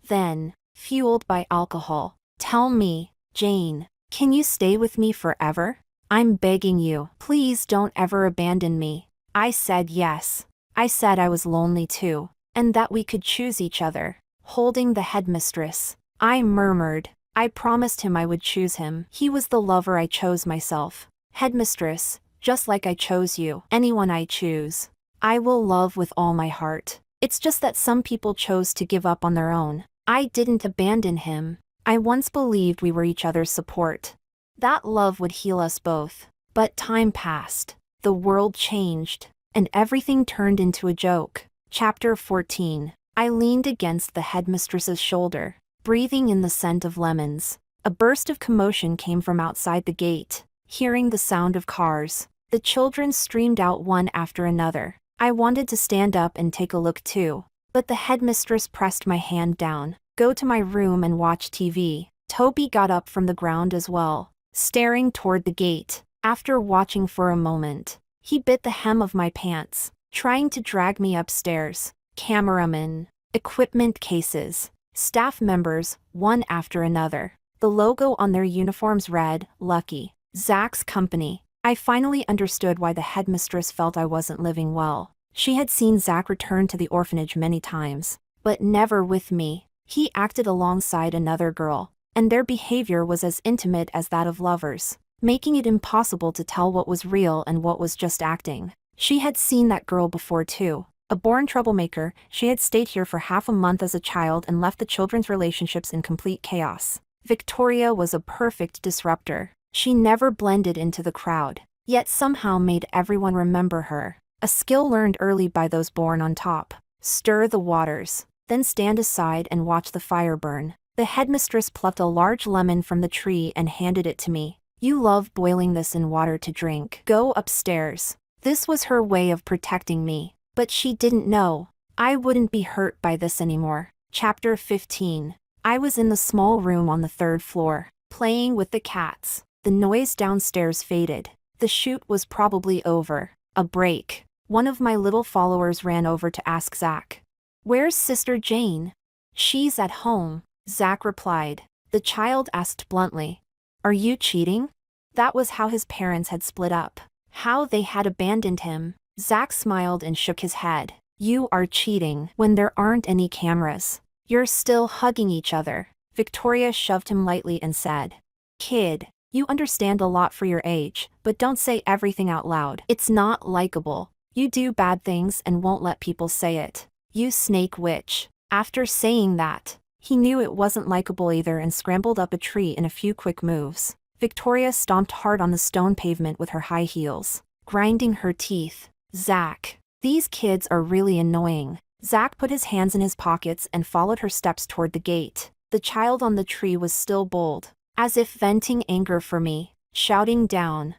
Speaker 1: Then, fueled by alcohol, "Tell me, Jane, can you stay with me forever? I'm begging you, please don't ever abandon me." I said yes. I said I was lonely too, and that we could choose each other. Holding the headmistress, I murmured. I promised him I would choose him. He was the lover I chose myself. "Headmistress, just like I chose you, anyone I choose, I will love with all my heart. It's just that some people chose to give up on their own. I didn't abandon him. I once believed we were each other's support. That love would heal us both. But time passed. The world changed, and everything turned into a joke." Chapter 14. I leaned against the headmistress's shoulder, breathing in the scent of lemons. A burst of commotion came from outside the gate. Hearing the sound of cars, the children streamed out one after another. I wanted to stand up and take a look too, but the headmistress pressed my hand down. "Go to my room and watch TV." Toby got up from the ground as well, staring toward the gate. After watching for a moment, he bit the hem of my pants, trying to drag me upstairs. Cameramen, equipment cases, staff members, one after another. The logo on their uniforms read, "Lucky, Zach's company." I finally understood why the headmistress felt I wasn't living well. She had seen Zach return to the orphanage many times, but never with me. He acted alongside another girl, and their behavior was as intimate as that of lovers, making it impossible to tell what was real and what was just acting. She had seen that girl before too. A born troublemaker, she had stayed here for half a month as a child and left the children's relationships in complete chaos. Victoria was a perfect disruptor. She never blended into the crowd, yet somehow made everyone remember her. A skill learned early by those born on top. Stir the waters, then stand aside and watch the fire burn. The headmistress plucked a large lemon from the tree and handed it to me. "You love boiling this in water to drink. Go upstairs." This was her way of protecting me, but she didn't know. I wouldn't be hurt by this anymore. Chapter 15. I was in the small room on the 3rd floor, playing with the cats. The noise downstairs faded. The shoot was probably over. A break. One of my little followers ran over to ask Zach, "Where's Sister Jane?" "She's at home," Zach replied. The child asked bluntly, "Are you cheating?" That was how his parents had split up. How they had abandoned him. Zach smiled and shook his head. "You are cheating when there aren't any cameras. You're still hugging each other." Victoria shoved him lightly and said, "Kid, you understand a lot for your age, but don't say everything out loud. It's not likable. You do bad things and won't let people say it. You snake witch." After saying that, he knew it wasn't likable either and scrambled up a tree in a few quick moves. Victoria stomped hard on the stone pavement with her high heels, grinding her teeth. "Zach, these kids are really annoying." Zach put his hands in his pockets and followed her steps toward the gate. The child on the tree was still bold, as if venting anger for me, shouting down,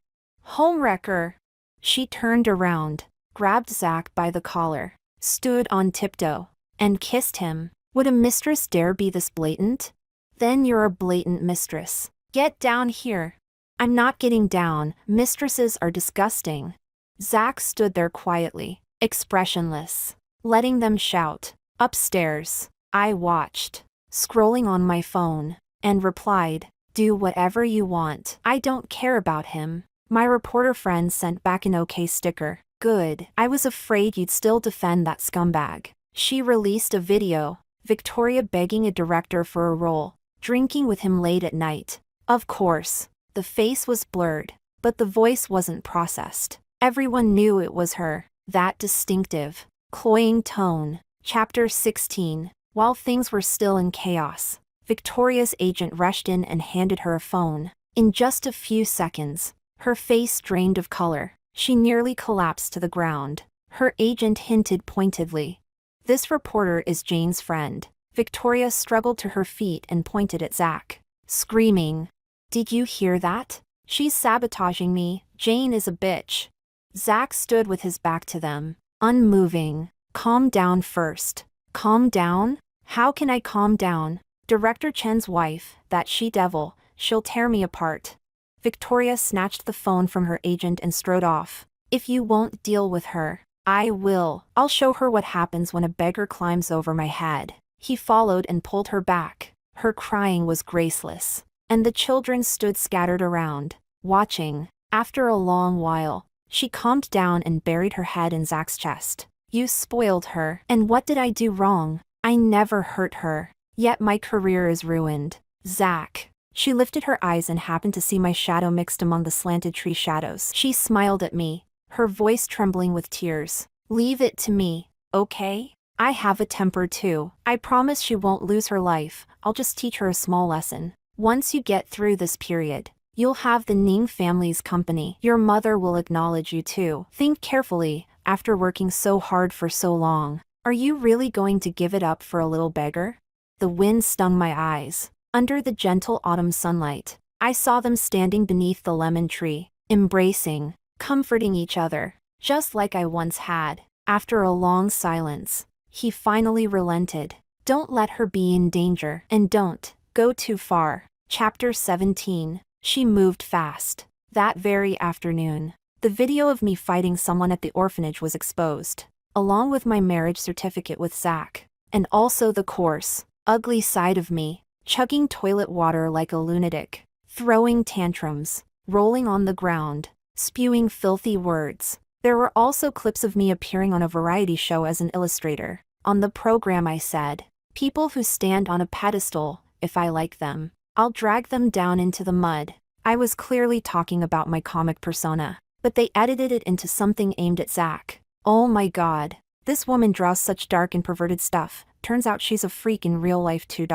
Speaker 1: "Homewrecker!" She turned around, grabbed Zach by the collar, stood on tiptoe, and kissed him. Would a mistress dare be this blatant? Then you're a blatant mistress. Get down here. I'm not getting down. Mistresses are disgusting. Zach stood there quietly, expressionless, letting them shout. Upstairs, I watched, scrolling on my phone, and replied, "Do whatever you want. I don't care about him." My reporter friend sent back an okay sticker. Good. I was afraid you'd still defend that scumbag. She released a video, Victoria begging a director for a role, drinking with him late at night. Of course, the face was blurred, but the voice wasn't processed. Everyone knew it was her. That distinctive, cloying tone. Chapter 16. While things were still in chaos, Victoria's agent rushed in and handed her a phone. In just a few seconds, her face drained of color. She nearly collapsed to the ground. Her agent hinted pointedly, "This reporter is Jane's friend." Victoria struggled to her feet and pointed at Zach, screaming, "Did you hear that? She's sabotaging me. Jane is a bitch." Zach stood with his back to them, unmoving. "Calm down first." "Calm down? How can I calm down? Director Chen's wife, that she-devil, she'll tear me apart." Victoria snatched the phone from her agent and strode off. If you won't deal with her, I will. I'll show her what happens when a beggar climbs over my head. He followed and pulled her back. Her crying was graceless, and the children stood scattered around, watching. After a long while, she calmed down and buried her head in Zach's chest. You spoiled her. And what did I do wrong? I never hurt her. Yet my career is ruined. Zach. She lifted her eyes and happened to see my shadow mixed among the slanted tree shadows. She smiled at me, her voice trembling with tears. Leave it to me, okay? I have a temper too. I promise she won't lose her life. I'll just teach her a small lesson. Once you get through this period, you'll have the Ning family's company. Your mother will acknowledge you too. Think carefully, after working so hard for so long. Are you really going to give it up for a little beggar? The wind stung my eyes. Under the gentle autumn sunlight, I saw them standing beneath the lemon tree, embracing, comforting each other, just like I once had. After a long silence, he finally relented. Don't let her be in danger, and don't go too far. Chapter 17. She moved fast. That very afternoon, the video of me fighting someone at the orphanage was exposed, along with my marriage certificate with Zach, and also the coarse, ugly side of me, chugging toilet water like a lunatic, throwing tantrums, rolling on the ground, spewing filthy words. There were also clips of me appearing on a variety show as an illustrator. On the program I said, people who stand on a pedestal, if I like them, I'll drag them down into the mud. I was clearly talking about my comic persona, but they edited it into something aimed at Zach. Oh my god, this woman draws such dark and perverted stuff. Turns out she's a freak in real life too.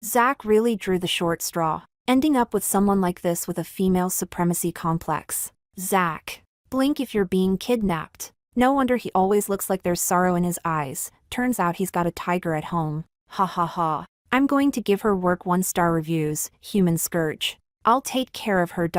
Speaker 1: Zach really drew the short straw, ending up with someone like this with a female supremacy complex. Zach. Blink if you're being kidnapped. No wonder he always looks like there's sorrow in his eyes. Turns out he's got a tiger at home. Ha ha ha. I'm going to give her work 1-star reviews, human scourge. I'll take care of her.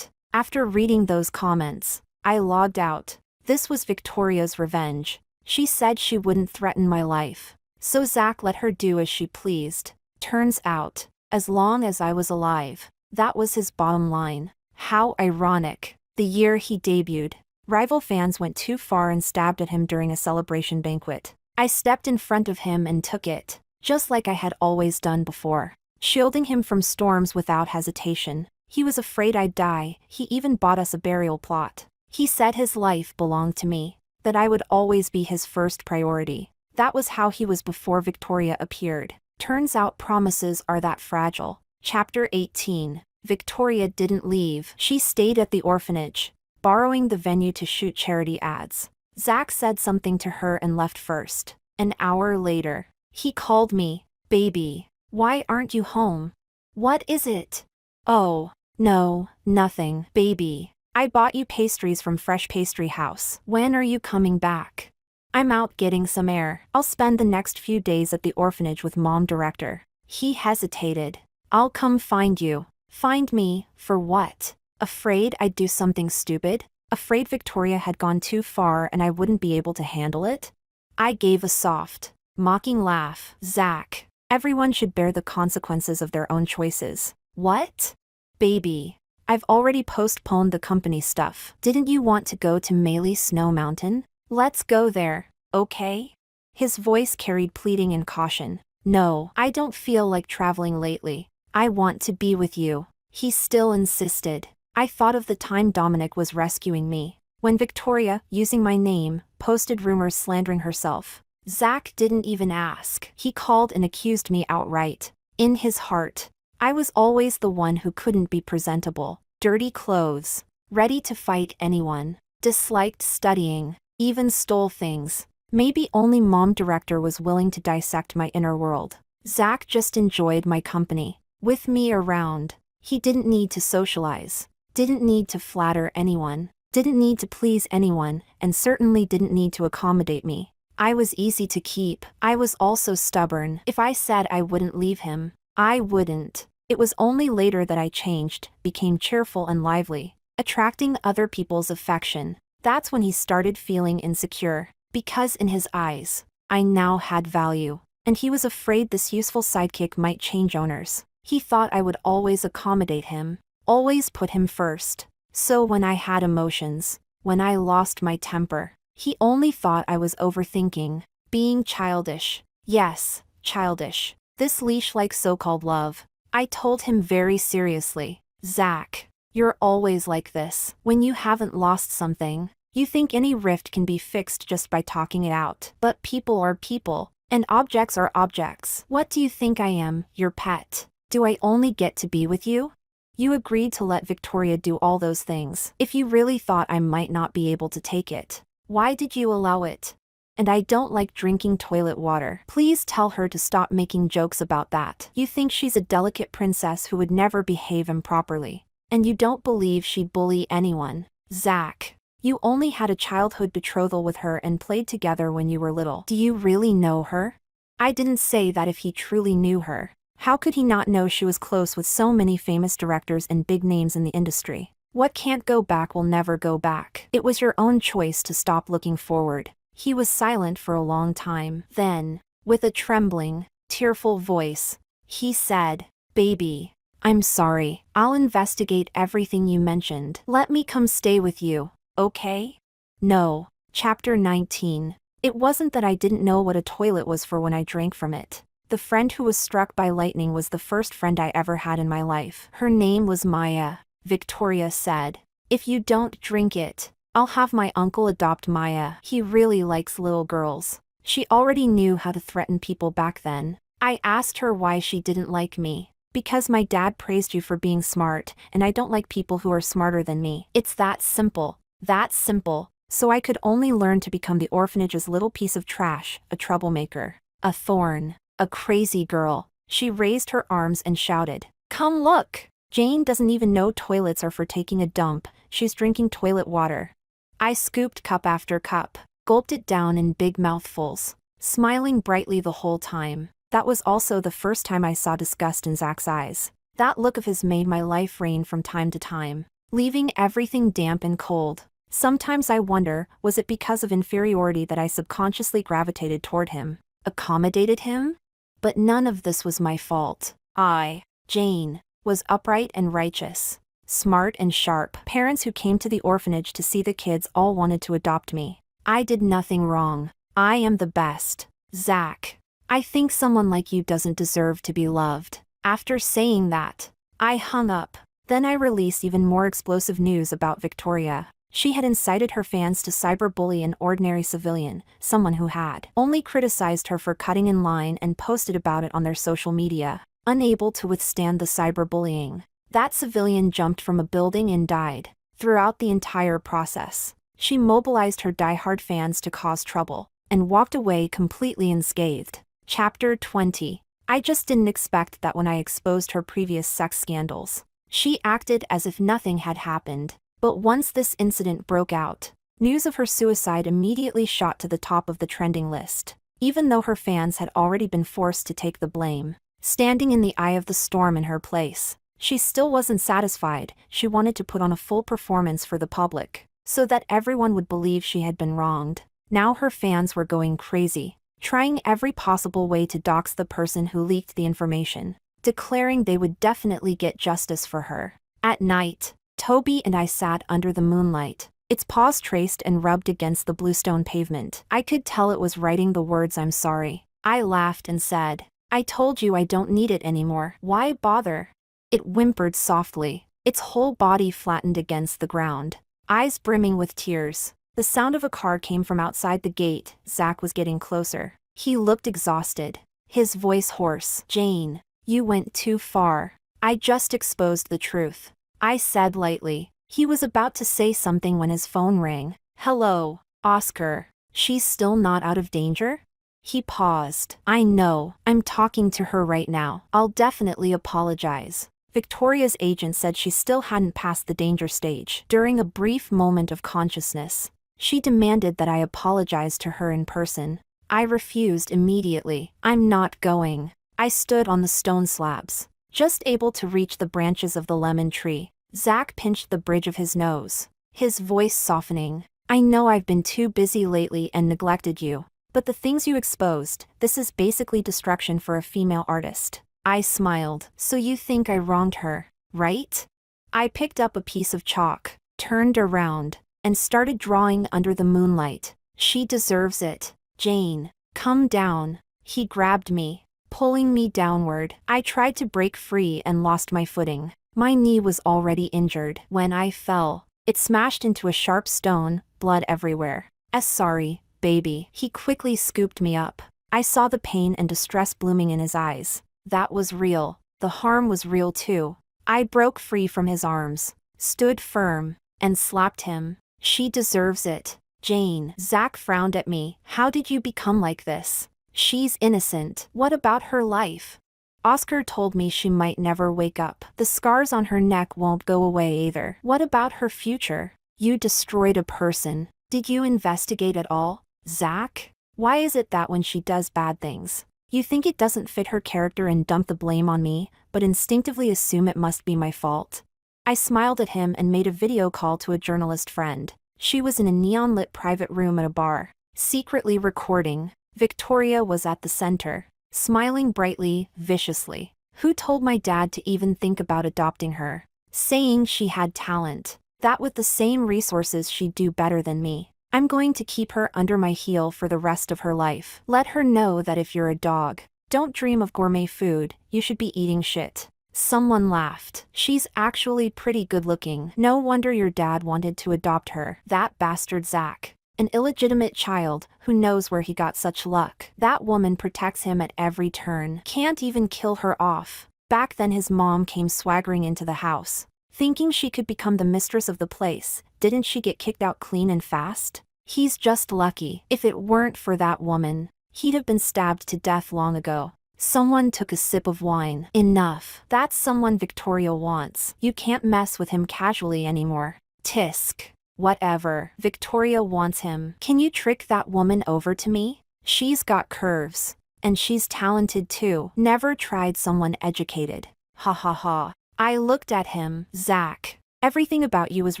Speaker 1: After reading those comments, I logged out. This was Victoria's revenge. She said she wouldn't threaten my life, so Zach let her do as she pleased. Turns out, as long as I was alive, that was his bottom line. How ironic. The year he debuted, rival fans went too far and stabbed at him during a celebration banquet. I stepped in front of him and took it, just like I had always done before, shielding him from storms without hesitation. He was afraid I'd die. He even bought us a burial plot. He said his life belonged to me, that I would always be his first priority. That was how he was before Victoria appeared. Turns out promises are that fragile. Chapter 18. Victoria didn't leave. She stayed at the orphanage, borrowing the venue to shoot charity ads. Zach said something to her and left first. An hour later, he called me. Baby, why aren't you home? What is it? Oh, no, nothing. Baby, I bought you pastries from Fresh Pastry House. When are you coming back? I'm out getting some air. I'll spend the next few days at the orphanage with Mom Director. He hesitated. I'll come find you. Find me, for what? Afraid I'd do something stupid? Afraid Victoria had gone too far and I wouldn't be able to handle it? I gave a soft, mocking laugh. Zach, everyone should bear the consequences of their own choices. What? Baby, I've already postponed the company stuff. Didn't you want to go to Meili Snow Mountain? Let's go there, okay? His voice carried pleading and caution. No, I don't feel like traveling lately. I want to be with you. He still insisted. I thought of the time Dominic was rescuing me, when Victoria, using my name, posted rumors slandering herself. Zach didn't even ask. He called and accused me outright. In his heart, I was always the one who couldn't be presentable. Dirty clothes, ready to fight anyone, disliked studying, even stole things. Maybe only Mom Director was willing to dissect my inner world. Zach just enjoyed my company. With me around, he didn't need to socialize, didn't need to flatter anyone, didn't need to please anyone, and certainly didn't need to accommodate me. I was easy to keep. I was also stubborn. If I said I wouldn't leave him, I wouldn't. It was only later that I changed, became cheerful and lively, attracting other people's affection. That's when he started feeling insecure, because in his eyes, I now had value, and he was afraid this useful sidekick might change owners. He thought I would always accommodate him, always put him first. So when I had emotions, When I lost my temper. He only thought I was overthinking. Being childish. Yes, childish. This leash-like so-called love. I told him very seriously. Zach, you're always like this. When you haven't lost something, you think any rift can be fixed just by talking it out. But people are people, and objects are objects. What do you think I am, your pet? Do I only get to be with you? You agreed to let Victoria do all those things. If you really thought I might not be able to take it, why did you allow it? And I don't like drinking toilet water. Please tell her to stop making jokes about that. You think she's a delicate princess who would never behave improperly. And you don't believe she'd bully anyone. Zach, you only had a childhood betrothal with her and played together when you were little. Do you really know her? I didn't say that if he truly knew her. How could he not know she was close with so many famous directors and big names in the industry? What can't go back will never go back. It was your own choice to stop looking forward. He was silent for a long time. Then, with a trembling, tearful voice, he said, "Baby, I'm sorry. I'll investigate everything you mentioned. Let me come stay with you, okay?" No. Chapter 19. It wasn't that I didn't know what a toilet was for when I drank from it. The friend who was struck by lightning was the first friend I ever had in my life. Her name was Maya. Victoria said, "If you don't drink it, I'll have my uncle adopt Maya. He really likes little girls." She already knew how to threaten people back then. I asked her why she didn't like me. "Because my dad praised you for being smart, and I don't like people who are smarter than me. It's that simple. That simple. So I could only learn to become the orphanage's little piece of trash, a troublemaker, a thorn. A crazy girl." She raised her arms and shouted, "Come look! Jane doesn't even know toilets are for taking a dump, she's drinking toilet water." I scooped cup after cup, gulped it down in big mouthfuls, smiling brightly the whole time. That was also the first time I saw disgust in Zach's eyes. That look of his made my life rain from time to time, leaving everything damp and cold. Sometimes I wonder, was it because of inferiority that I subconsciously gravitated toward him, accommodated him? But none of this was my fault. I, Jane, was upright and righteous, smart and sharp. Parents who came to the orphanage to see the kids all wanted to adopt me. I did nothing wrong. I am the best. Zach, I think someone like you doesn't deserve to be loved. After saying that, I hung up. Then I released even more explosive news about Victoria. She had incited her fans to cyberbully an ordinary civilian, someone who had only criticized her for cutting in line, and posted about it on their social media. Unable to withstand the cyberbullying, that civilian jumped from a building and died. Throughout the entire process, she mobilized her diehard fans to cause trouble, and walked away completely unscathed. Chapter 20. I just didn't expect that when I exposed her previous sex scandals, she acted as if nothing had happened. But once this incident broke out, news of her suicide immediately shot to the top of the trending list, even though her fans had already been forced to take the blame. Standing in the eye of the storm in her place, she still wasn't satisfied. She wanted to put on a full performance for the public, so that everyone would believe she had been wronged. Now her fans were going crazy, trying every possible way to dox the person who leaked the information, declaring they would definitely get justice for her. At night, Toby and I sat under the moonlight, its paws traced and rubbed against the bluestone pavement. I could tell it was writing the words "I'm sorry." I laughed and said, "I told you I don't need it anymore. Why bother?" It whimpered softly, its whole body flattened against the ground, eyes brimming with tears. The sound of a car came from outside the gate. Zach was getting closer. He looked exhausted, his voice hoarse. "Jane, you went too far. I just exposed the truth," I said lightly. He was about to say something when his phone rang. "Hello, Oscar. She's still not out of danger?" He paused. "I know. I'm talking to her right now. I'll definitely apologize." Victoria's agent said she still hadn't passed the danger stage. During a brief moment of consciousness, she demanded that I apologize to her in person. I refused immediately. "I'm not going." I stood on the stone slabs, just able to reach the branches of the lemon tree. Zach pinched the bridge of his nose, his voice softening. "I know I've been too busy lately and neglected you, but the things you exposed, this is basically destruction for a female artist." I smiled. "So you think I wronged her, right?" I picked up a piece of chalk, turned around, and started drawing under the moonlight. She deserves it. Jane, come down. He grabbed me, pulling me downward. I tried to break free and lost my footing. My knee was already injured. When I fell, it smashed into a sharp stone, blood everywhere. Sorry, baby. He quickly scooped me up. I saw the pain and distress blooming in his eyes. That was real. The harm was real too. I broke free from his arms, stood firm, and slapped him. She deserves it. Jane. Zach frowned at me. How did you become like this? She's innocent. What about her life? Oscar told me she might never wake up. The scars on her neck won't go away either. What about her future? You destroyed a person. Did you investigate at all? Zach? Why is it that when she does bad things, you think it doesn't fit her character and dump the blame on me, but instinctively assume it must be my fault? I smiled at him and made a video call to a journalist friend. She was in a neon-lit private room at a bar, secretly recording. Victoria was at the center, smiling brightly, viciously. Who told my dad to even think about adopting her? Saying she had talent, that with the same resources she'd do better than me. I'm going to keep her under my heel for the rest of her life. Let her know that if you're a dog, don't dream of gourmet food, you should be eating shit. Someone laughed. She's actually pretty good looking. No wonder your dad wanted to adopt her. That bastard Zach. An illegitimate child, who knows where he got such luck. That woman protects him at every turn. Can't even kill her off. Back then his mom came swaggering into the house, thinking she could become the mistress of the place. Didn't she get kicked out clean and fast? He's just lucky. If it weren't for that woman, he'd have been stabbed to death long ago. Someone took a sip of wine. Enough. That's someone Victoria wants. You can't mess with him casually anymore. Tisk. Whatever. Victoria wants him. Can you trick that woman over to me? She's got curves. And she's talented too. Never tried someone educated. Ha ha ha. I looked at him. Zach, everything about you was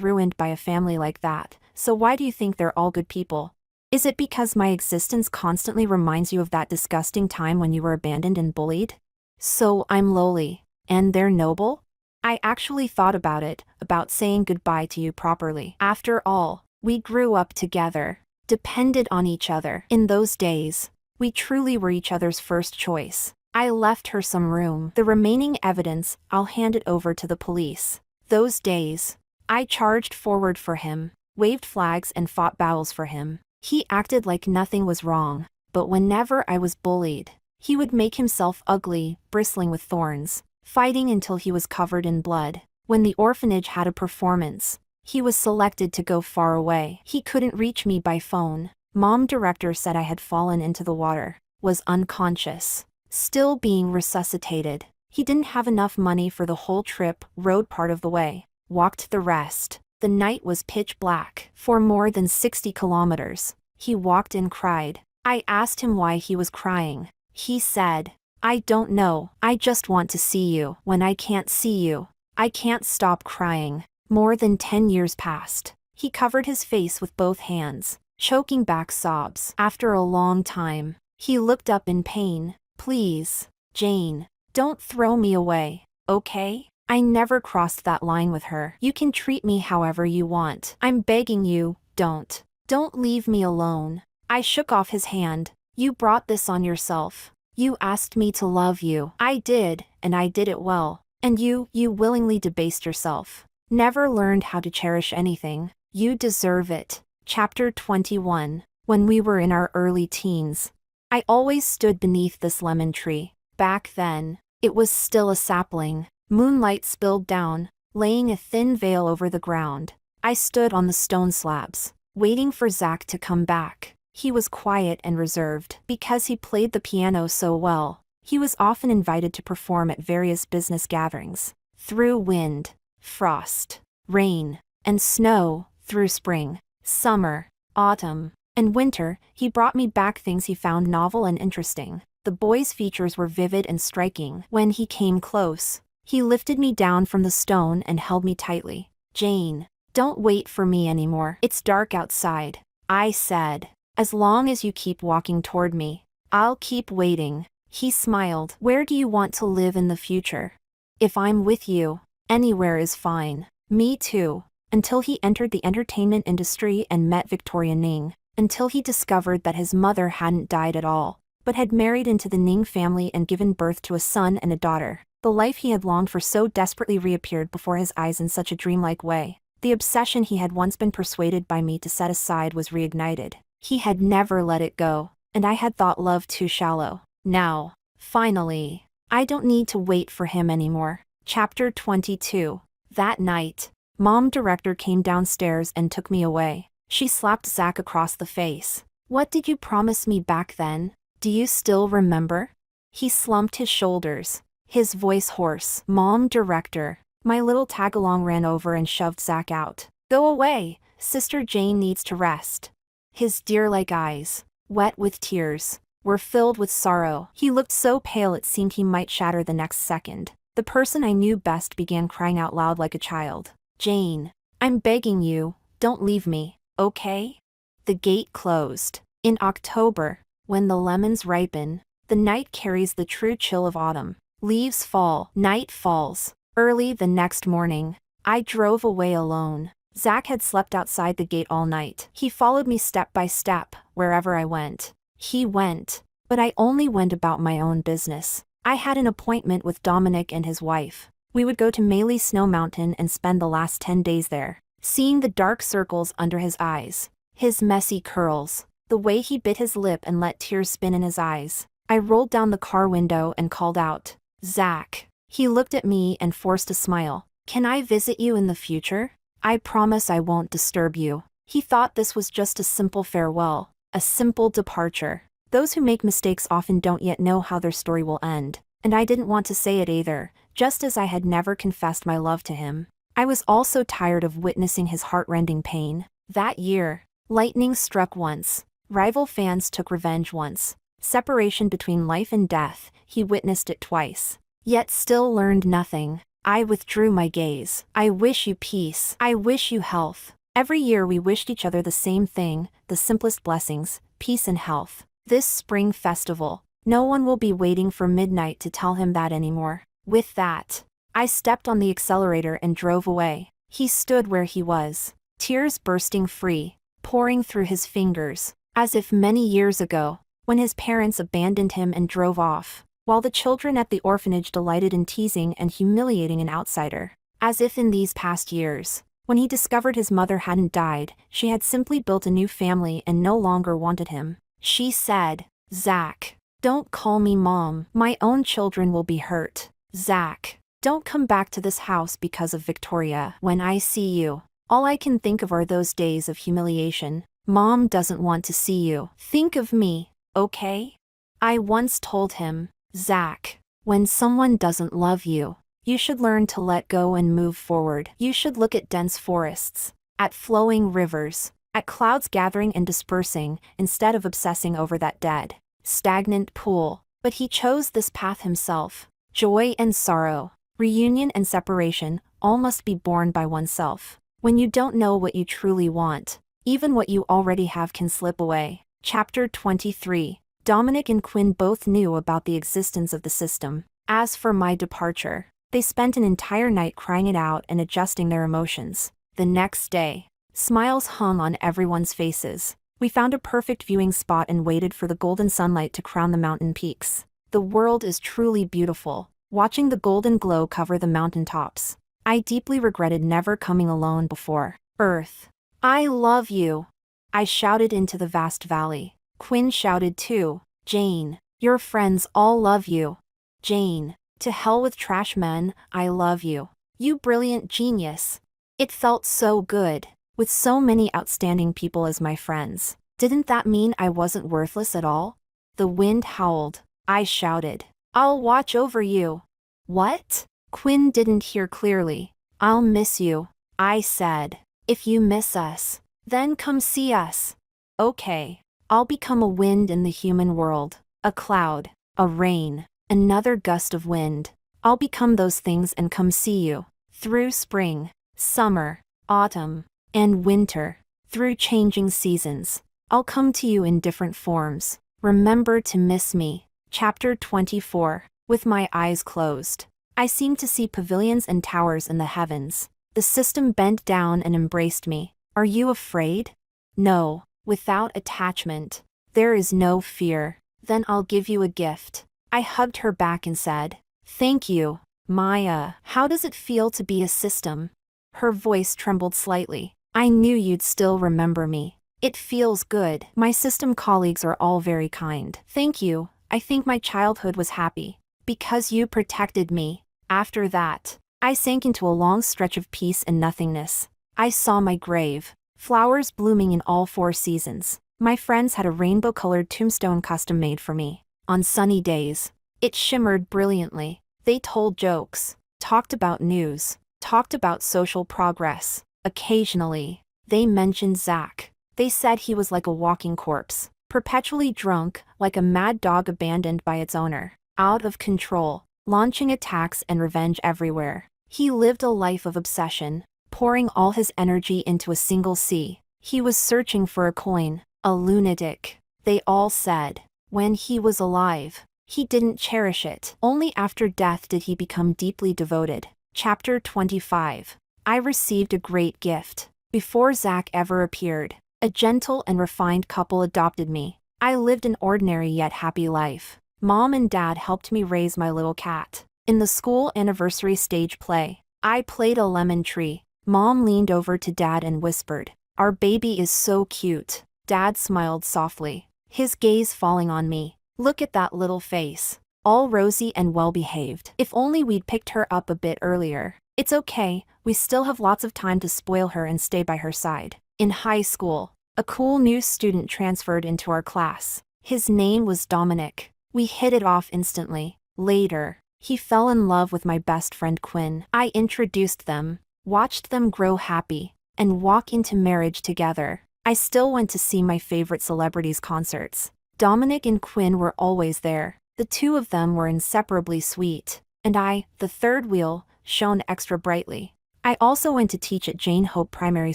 Speaker 1: ruined by a family like that, so why do you think they're all good people? Is it because my existence constantly reminds you of that disgusting time when you were abandoned and bullied? So I'm lowly, and they're noble? I actually thought about it, about saying goodbye to you properly. After all, we grew up together, depended on each other. In those days, we truly were each other's first choice. I left her some room. The remaining evidence, I'll hand it over to the police. Those days, I charged forward for him, waved flags and fought battles for him. He acted like nothing was wrong, but whenever I was bullied, he would make himself ugly, bristling with thorns, fighting until he was covered in blood. When the orphanage had a performance, he was selected to go far away. He couldn't reach me by phone. Mom director said I had fallen into the water, was unconscious, still being resuscitated. He didn't have enough money for the whole trip, rode part of the way, walked the rest. The night was pitch black. For more than 60 kilometers, he walked and cried. I asked him why he was crying. He said, I don't know, I just want to see you. When I can't see you, I can't stop crying. More than 10 years passed. He covered his face with both hands, choking back sobs. After a long time, he looked up in pain. Please, Jane, don't throw me away, okay? I never crossed that line with her. You can treat me however you want. I'm begging you, don't. Don't leave me alone. I shook off his hand. You brought this on yourself. You asked me to love you. I did, and I did it well. And you willingly debased yourself. Never learned how to cherish anything. You deserve it. Chapter 21. When we were in our early teens, I always stood beneath this lemon tree. Back then, it was still a sapling. Moonlight spilled down, laying a thin veil over the ground. I stood on the stone slabs, waiting for Zach to come back. He was quiet and reserved. Because he played the piano so well, he was often invited to perform at various business gatherings. Through wind, frost, rain, and snow, through spring, summer, autumn, and winter, he brought me back things he found novel and interesting. The boy's features were vivid and striking. When he came close, he lifted me down from the stone and held me tightly. Jane, don't wait for me anymore. It's dark outside. I said, as long as you keep walking toward me, I'll keep waiting. He smiled. Where do you want to live in the future? If I'm with you, anywhere is fine. Me too. until he entered the entertainment industry and met Victoria Ning, until he discovered that his mother hadn't died at all, but had married into the Ning family and given birth to a son and a daughter. The life he had longed for so desperately reappeared before his eyes in such a dreamlike way. The obsession he had once been persuaded by me to set aside was reignited. He had never let it go, and I had thought love too shallow. Now, finally, I don't need to wait for him anymore. Chapter 22. That night, Mom Director came downstairs and took me away. She slapped Zach across the face. "What did you promise me back then? Do you still remember?" He slumped his shoulders, his voice hoarse. "Mom Director." My little tag-along ran over and shoved Zach out. "Go away, Sister Jane needs to rest." His deer-like eyes, wet with tears, were filled with sorrow. He looked so pale it seemed he might shatter the next second. The person I knew best began crying out loud like a child. "Jane, I'm begging you, don't leave me, okay?" The gate closed. In October, when the lemons ripen, the night carries the true chill of autumn. Leaves fall, night falls. Early the next morning, I drove away alone. Zach had slept outside the gate all night. He followed me step by step, wherever I went. He went, but I only went about my own business. I had an appointment with Dominic and his wife. We would go to Maley Snow Mountain and spend the last 10 days there. Seeing the dark circles under his eyes, his messy curls, the way he bit his lip and let tears spin in his eyes, I rolled down the car window and called out, "Zach." He looked at me and forced a smile. "Can I visit you in the future? I promise I won't disturb you." He thought this was just a simple farewell, a simple departure. Those who make mistakes often don't yet know how their story will end, and I didn't want to say it either, just as I had never confessed my love to him. I was also tired of witnessing his heart-rending pain. That year, lightning struck once, rival fans took revenge once, separation between life and death, he witnessed it twice. Yet still learned nothing. I withdrew my gaze. "I wish you peace. I wish you health." Every year we wished each other the same thing, the simplest blessings, peace and health. This spring festival, no one will be waiting for midnight to tell him that anymore. With that, I stepped on the accelerator and drove away. He stood where he was, tears bursting free, pouring through his fingers, as if many years ago, when his parents abandoned him and drove off, while the children at the orphanage delighted in teasing and humiliating an outsider. As if in these past years, when he discovered his mother hadn't died, she had simply built a new family and no longer wanted him. She said, "Zach, don't call me Mom. My own children will be hurt. Zach, don't come back to this house because of Victoria. When I see you, all I can think of are those days of humiliation. Mom doesn't want to see you. Think of me, okay?" I once told him, "Zach, when someone doesn't love you, you should learn to let go and move forward. You should look at dense forests, at flowing rivers, at clouds gathering and dispersing, instead of obsessing over that dead, stagnant pool." But he chose this path himself. Joy and sorrow, reunion and separation, all must be borne by oneself. When you don't know what you truly want, even what you already have can slip away. Chapter 23. Dominic and Quinn both knew about the existence of the system. As for my departure, they spent an entire night crying it out and adjusting their emotions. The next day, smiles hung on everyone's faces. We found a perfect viewing spot and waited for the golden sunlight to crown the mountain peaks. The world is truly beautiful, watching the golden glow cover the mountain tops. I deeply regretted never coming alone before. "Earth, I love you," I shouted into the vast valley. Quinn shouted too. "Jane, your friends all love you." "Jane, to hell with trash men, I love you. You brilliant genius." It felt so good, with so many outstanding people as my friends. Didn't that mean I wasn't worthless at all? The wind howled. I shouted, "I'll watch over you." "What?" Quinn didn't hear clearly. "I'll miss you," I said. "If you miss us, then come see us." "Okay. I'll become a wind in the human world, a cloud, a rain, another gust of wind. I'll become those things and come see you. Through spring, summer, autumn, and winter, through changing seasons, I'll come to you in different forms. Remember to miss me." Chapter 24. With my eyes closed, I seemed to see pavilions and towers in the heavens. The system bent down and embraced me. Are you afraid? No. Without attachment. There is no fear. Then I'll give you a gift. I hugged her back and said, thank you, Maya. How does it feel to be a system? Her voice trembled slightly. I knew you'd still remember me. It feels good. My system colleagues are all very kind. Thank you. I think my childhood was happy. Because you protected me. After that, I sank into a long stretch of peace and nothingness. I saw my grave. Flowers blooming in all 4 seasons. My friends had a rainbow-colored tombstone custom made for me. On sunny days, it shimmered brilliantly. They told jokes, talked about news, talked about social progress. Occasionally, they mentioned Zach. They said he was like a walking corpse, perpetually drunk, like a mad dog abandoned by its owner, out of control, launching attacks and revenge everywhere. He lived a life of obsession, pouring all his energy into a single sea. He was searching for a coin, a lunatic. They all said, when he was alive, he didn't cherish it. Only after death did he become deeply devoted. Chapter 25. I received a great gift. Before Zach ever appeared, a gentle and refined couple adopted me. I lived an ordinary yet happy life. Mom and Dad helped me raise my little cat. In the school anniversary stage play, I played a lemon tree. Mom leaned over to Dad and whispered, our baby is so cute. Dad smiled softly, his gaze falling on me. Look at that little face. All rosy and well-behaved. If only we'd picked her up a bit earlier. It's okay, we still have lots of time to spoil her and stay by her side. In high school, a cool new student transferred into our class. His name was Dominic. We hit it off instantly. Later, he fell in love with my best friend Quinn. I introduced them, watched them grow happy, and walk into marriage together. I still went to see my favorite celebrities' concerts. Dominic and Quinn were always there. The two of them were inseparably sweet. And I, the third wheel, shone extra brightly. I also went to teach at Jane Hope primary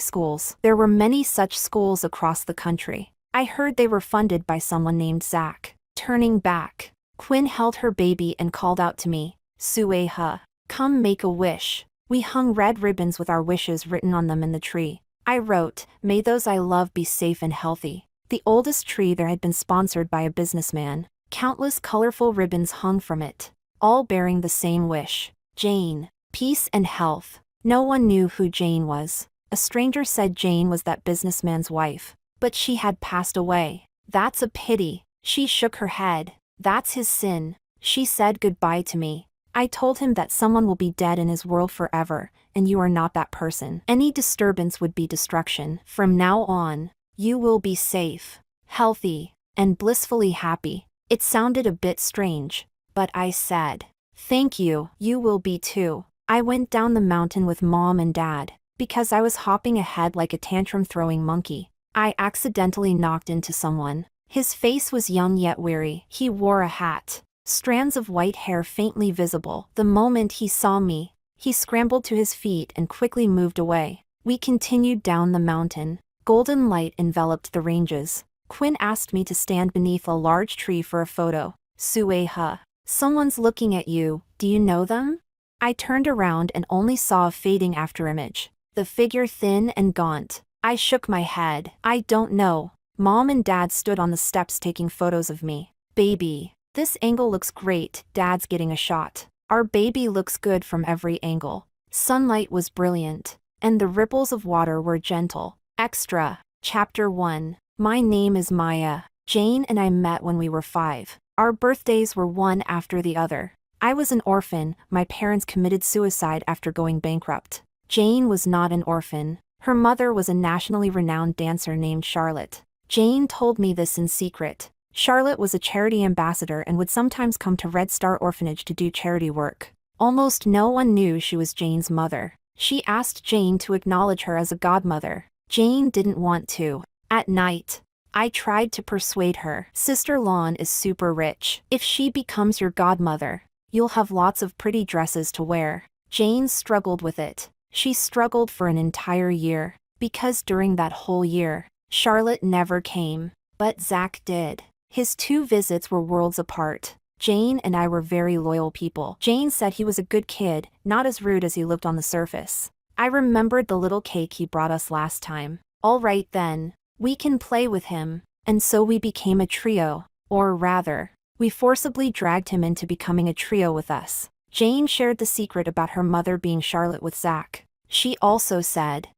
Speaker 1: schools. There were many such schools across the country. I heard they were funded by someone named Zach. Turning back, Quinn held her baby and called out to me, Sueha, come make a wish. We hung red ribbons with our wishes written on them in the tree. I wrote, may those I love be safe and healthy. The oldest tree there had been sponsored by a businessman. Countless colorful ribbons hung from it, all bearing the same wish. Jane, peace and health. No one knew who Jane was. A stranger said Jane was that businessman's wife, but she had passed away. That's a pity. She shook her head. That's his sin. She said goodbye to me. I told him that someone will be dead in his world forever, and you are not that person. Any disturbance would be destruction. From now on, you will be safe, healthy, and blissfully happy. It sounded a bit strange, but I said, thank you, you will be too. I went down the mountain with Mom and Dad. Because I was hopping ahead like a tantrum-throwing monkey, I accidentally knocked into someone. His face was young yet weary. He wore a hat. Strands of white hair faintly visible. The moment he saw me, he scrambled to his feet and quickly moved away. We continued down the mountain. Golden light enveloped the ranges. Quinn asked me to stand beneath a large tree for a photo. Sueha, someone's looking at you, do you know them? I turned around and only saw a fading afterimage. The figure thin and gaunt. I shook my head. I don't know. Mom and Dad stood on the steps taking photos of me. Baby, this angle looks great. Dad's getting a shot. Our baby looks good from every angle. Sunlight was brilliant, and the ripples of water were gentle. Extra. Chapter 1. My name is Maya. Jane and I met when we were 5. Our birthdays were one after the other. I was an orphan. My parents committed suicide after going bankrupt. Jane was not an orphan. Her mother was a nationally renowned dancer named Charlotte. Jane told me this in secret. Charlotte was a charity ambassador and would sometimes come to Red Star Orphanage to do charity work. Almost no one knew she was Jane's mother. She asked Jane to acknowledge her as a godmother. Jane didn't want to. At night, I tried to persuade her. Sister Lon is super rich. If she becomes your godmother, you'll have lots of pretty dresses to wear. Jane struggled with it. She struggled for an entire year, because during that whole year, Charlotte never came. But Zach did. His 2 visits were worlds apart. Jane and I were very loyal people. Jane said he was a good kid, not as rude as he looked on the surface. I remembered the little cake he brought us last time. All right then. We can play with him. And so we became a trio. Or rather, we forcibly dragged him into becoming a trio with us. Jane shared the secret about her mother being Charlotte with Zach. She also said,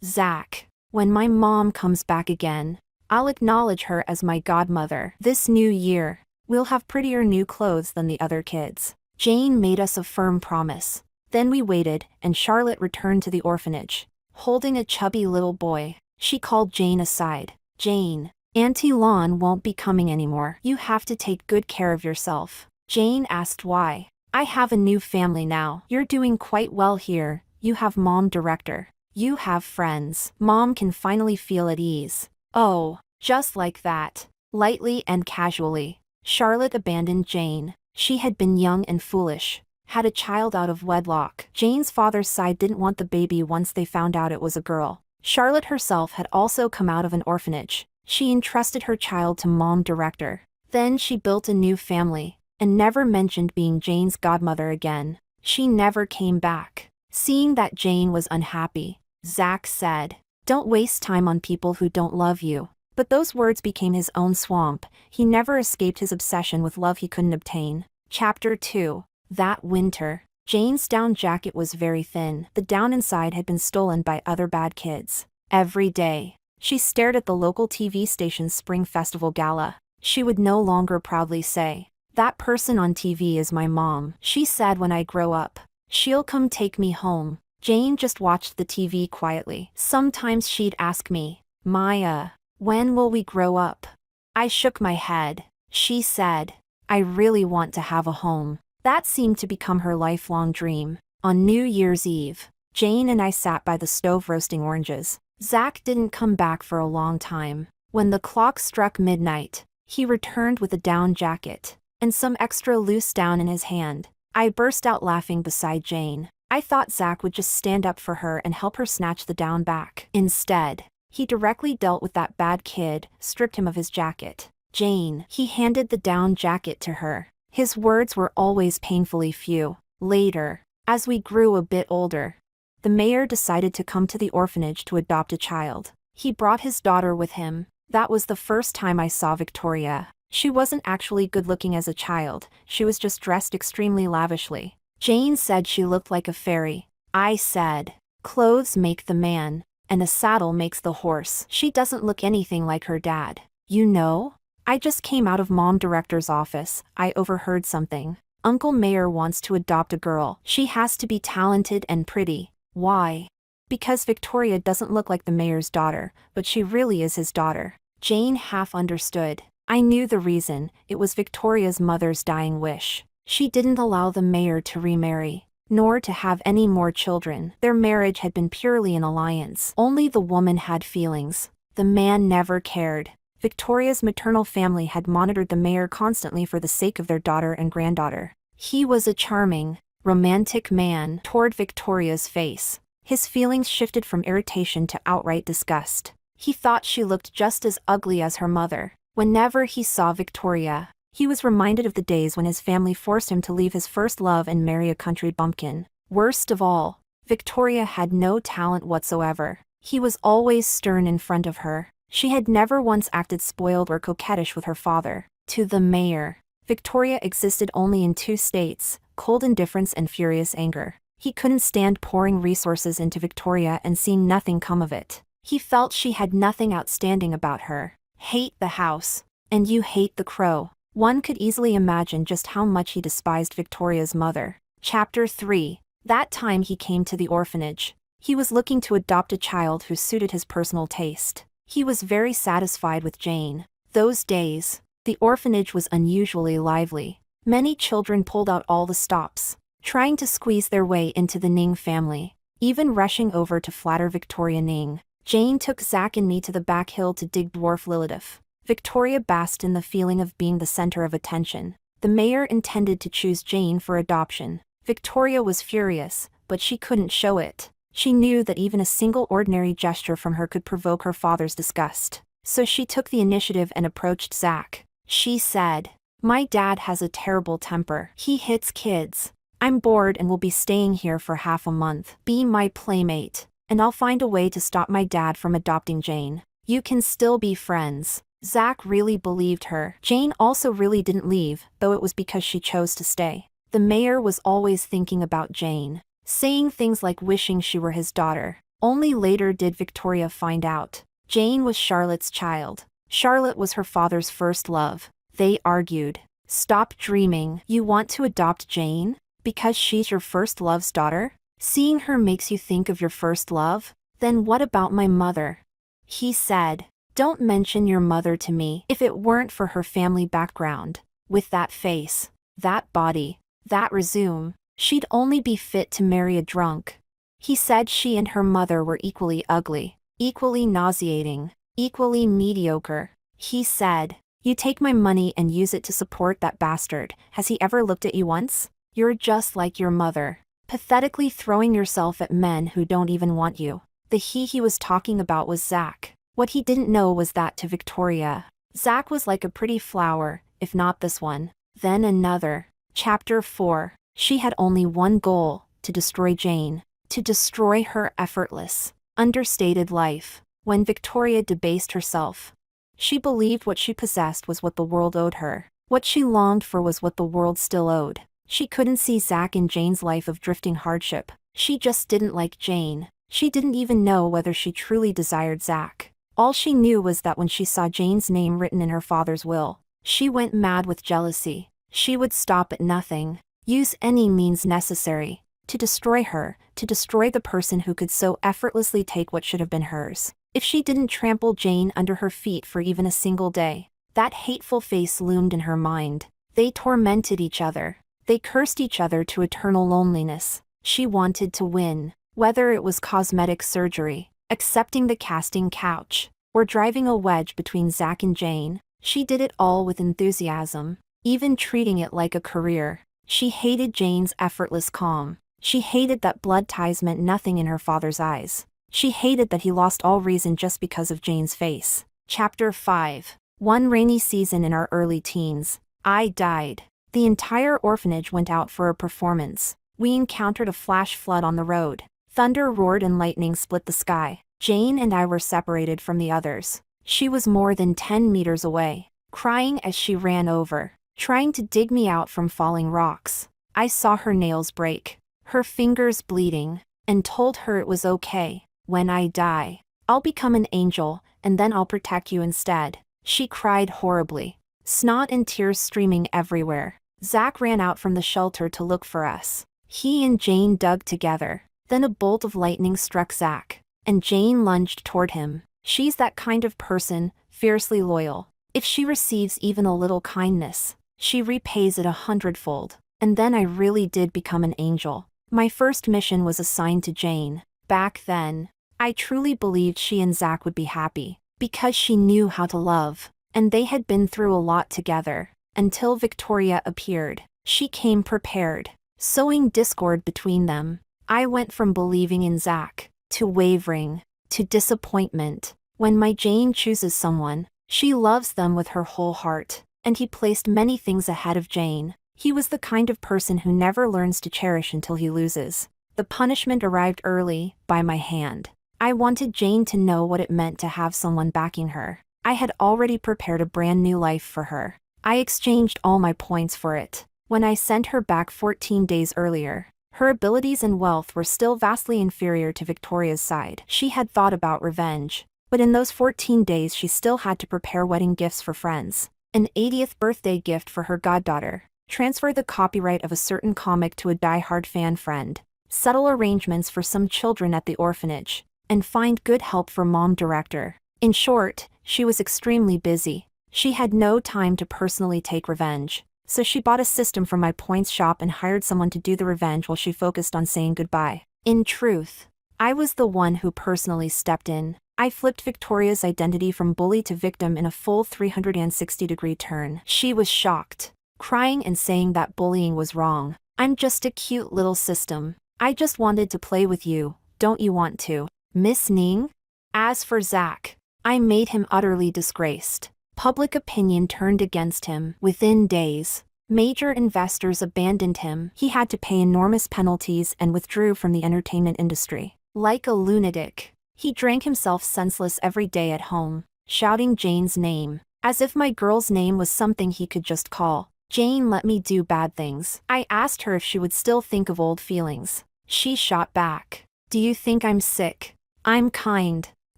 Speaker 1: Zach, when my mom comes back again, I'll acknowledge her as my godmother. This new year, we'll have prettier new clothes than the other kids. Jane made us a firm promise. Then we waited, and Charlotte returned to the orphanage, holding a chubby little boy. She called Jane aside. Jane, Auntie Lon won't be coming anymore. You have to take good care of yourself. Jane asked why. I have a new family now. You're doing quite well here. You have mom director. You have friends. Mom can finally feel at ease. Oh, just like that. Lightly and casually, Charlotte abandoned Jane. She had been young and foolish, had a child out of wedlock. Jane's father's side didn't want the baby once they found out it was a girl. Charlotte herself had also come out of an orphanage. She entrusted her child to mom director. Then she built a new family, and never mentioned being Jane's godmother again. She never came back. Seeing that Jane was unhappy, Zach said, "Don't waste time on people who don't love you." But those words became his own swamp. He never escaped his obsession with love he couldn't obtain. Chapter 2. That winter, Jane's down jacket was very thin. The down inside had been stolen by other bad kids. Every day, she stared at the local TV station's Spring Festival gala. She would no longer proudly say, "That person on TV is my mom." She said, "When I grow up, she'll come take me home." Jane just watched the TV quietly. Sometimes she'd ask me, "Maya, when will we grow up?" I shook my head. She said, "I really want to have a home." That seemed to become her lifelong dream. On New Year's Eve, Jane and I sat by the stove roasting oranges. Zach didn't come back for a long time. When the clock struck midnight, he returned with a down jacket and some extra loose down in his hand. I burst out laughing beside Jane. I thought Zach would just stand up for her and help her snatch the down back. Instead, he directly dealt with that bad kid, stripped him of his jacket. "Jane," he handed the down jacket to her. His words were always painfully few. Later, as we grew a bit older, the mayor decided to come to the orphanage to adopt a child. He brought his daughter with him. That was the first time I saw Victoria. She wasn't actually good-looking as a child, she was just dressed extremely lavishly. Jane said she looked like a fairy. I said, "Clothes make the man, and a saddle makes the horse." She doesn't look anything like her dad. "You know? I just came out of mom director's office. I overheard something. Uncle Mayor wants to adopt a girl. She has to be talented and pretty." "Why?" "Because Victoria doesn't look like the mayor's daughter, but she really is his daughter." Jane half understood. I knew the reason. It was Victoria's mother's dying wish. She didn't allow the mayor to remarry, nor to have any more children. Their marriage had been purely an alliance. Only the woman had feelings. The man never cared. Victoria's maternal family had monitored the mayor constantly for the sake of their daughter and granddaughter. He was a charming, romantic man. Toward Victoria's face, his feelings shifted from irritation to outright disgust. He thought she looked just as ugly as her mother. Whenever he saw Victoria, he was reminded of the days when his family forced him to leave his first love and marry a country bumpkin. Worst of all, Victoria had no talent whatsoever. He was always stern in front of her. She had never once acted spoiled or coquettish with her father. To the mayor, Victoria existed only in two states, cold indifference and furious anger. He couldn't stand pouring resources into Victoria and seeing nothing come of it. He felt she had nothing outstanding about her. Hate the house, and you hate the crow. One could easily imagine just how much he despised Victoria's mother. Chapter 3. That time he came to the orphanage. He was looking to adopt a child who suited his personal taste. He was very satisfied with Jane. Those days, the orphanage was unusually lively. Many children pulled out all the stops, trying to squeeze their way into the Ning family, even rushing over to flatter Victoria Ning. Jane took Zach and me to the back hill to dig dwarf Lilith. Victoria basked in the feeling of being the center of attention. The mayor intended to choose Jane for adoption. Victoria was furious, but she couldn't show it. She knew that even a single ordinary gesture from her could provoke her father's disgust. So she took the initiative and approached Zach. She said, "My dad has a terrible temper. He hits kids. I'm bored and will be staying here for half a month. Be my playmate, and I'll find a way to stop my dad from adopting Jane. You can still be friends. Zach really believed her. Jane also really didn't leave, though it was because she chose to stay. The mayor was always thinking about Jane, saying things like wishing she were his daughter. Only later did Victoria find out. Jane was Charlotte's child. Charlotte was her father's first love. They argued. Stop dreaming. You want to adopt Jane? Because she's your first love's daughter? Seeing her makes you think of your first love? Then what about my mother? He said. Don't mention your mother to me. If it weren't for her family background, with that face, that body, that resume, she'd only be fit to marry a drunk. He said she and her mother were equally ugly, equally nauseating, equally mediocre. He said, you take my money and use it to support that bastard. Has he ever looked at you once? You're just like your mother, pathetically throwing yourself at men who don't even want you. The he was talking about was Zach. What he didn't know was that to Victoria, Zach was like a pretty flower, if not this one, then another. Chapter 4. She had only one goal, to destroy Jane, to destroy her effortless, understated life. When Victoria debased herself, she believed what she possessed was what the world owed her. What she longed for was what the world still owed. She couldn't see Zach in Jane's life of drifting hardship. She just didn't like Jane. She didn't even know whether she truly desired Zach. All she knew was that when she saw Jane's name written in her father's will, she went mad with jealousy. She would stop at nothing, use any means necessary, to destroy her, to destroy the person who could so effortlessly take what should have been hers. If she didn't trample Jane under her feet for even a single day, that hateful face loomed in her mind. They tormented each other. They cursed each other to eternal loneliness. She wanted to win, whether it was cosmetic surgery, accepting the casting couch, or driving a wedge between Zach and Jane. She did it all with enthusiasm, even treating it like a career. She hated Jane's effortless calm. She hated that blood ties meant nothing in her father's eyes. She hated that he lost all reason just because of Jane's face. Chapter 5. One rainy season in our early teens, I died. The entire orphanage went out for a performance. We encountered a flash flood on the road. Thunder roared and lightning split the sky. Jane and I were separated from the others. She was more than 10 meters away, crying as she ran over, trying to dig me out from falling rocks. I saw her nails break, her fingers bleeding, and told her it was okay. When I die, I'll become an angel, and then I'll protect you instead. She cried horribly, snot and tears streaming everywhere. Zach ran out from the shelter to look for us. He and Jane dug together. Then a bolt of lightning struck Zach, and Jane lunged toward him. She's that kind of person, fiercely loyal. If she receives even a little kindness, she repays it 100-fold. And then I really did become an angel. My first mission was assigned to Jane. Back then, I truly believed she and Zach would be happy, because she knew how to love, and they had been through a lot together. Until Victoria appeared. She came prepared, sowing discord between them. I went from believing in Zach, to wavering, to disappointment. When my Jane chooses someone, she loves them with her whole heart, and he placed many things ahead of Jane. He was the kind of person who never learns to cherish until he loses. The punishment arrived early, by my hand. I wanted Jane to know what it meant to have someone backing her. I had already prepared a brand new life for her. I exchanged all my points for it. When I sent her back 14 days earlier, her abilities and wealth were still vastly inferior to Victoria's side. She had thought about revenge, but in those 14 days she still had to prepare wedding gifts for friends, an 80th birthday gift for her goddaughter, transfer the copyright of a certain comic to a die-hard fan friend, settle arrangements for some children at the orphanage, and find good help for mom director. In short, she was extremely busy. She had no time to personally take revenge. So she bought a system from my points shop and hired someone to do the revenge while she focused on saying goodbye. In truth, I was the one who personally stepped in. I flipped Victoria's identity from bully to victim in a full 360-degree turn. She was shocked, crying and saying that bullying was wrong. I'm just a cute little system. I just wanted to play with you, don't you want to, Miss Ning? As for Zach, I made him utterly disgraced. Public opinion turned against him. Within days, Major investors abandoned him. He had to pay enormous penalties and withdrew from the entertainment industry. Like a lunatic, he drank himself senseless every day at home, shouting Jane's name, as if my girl's name was something he could just call. Jane let me do bad things. I asked her if she would still think of old feelings. She shot back. Do you think I'm sick? I'm kind,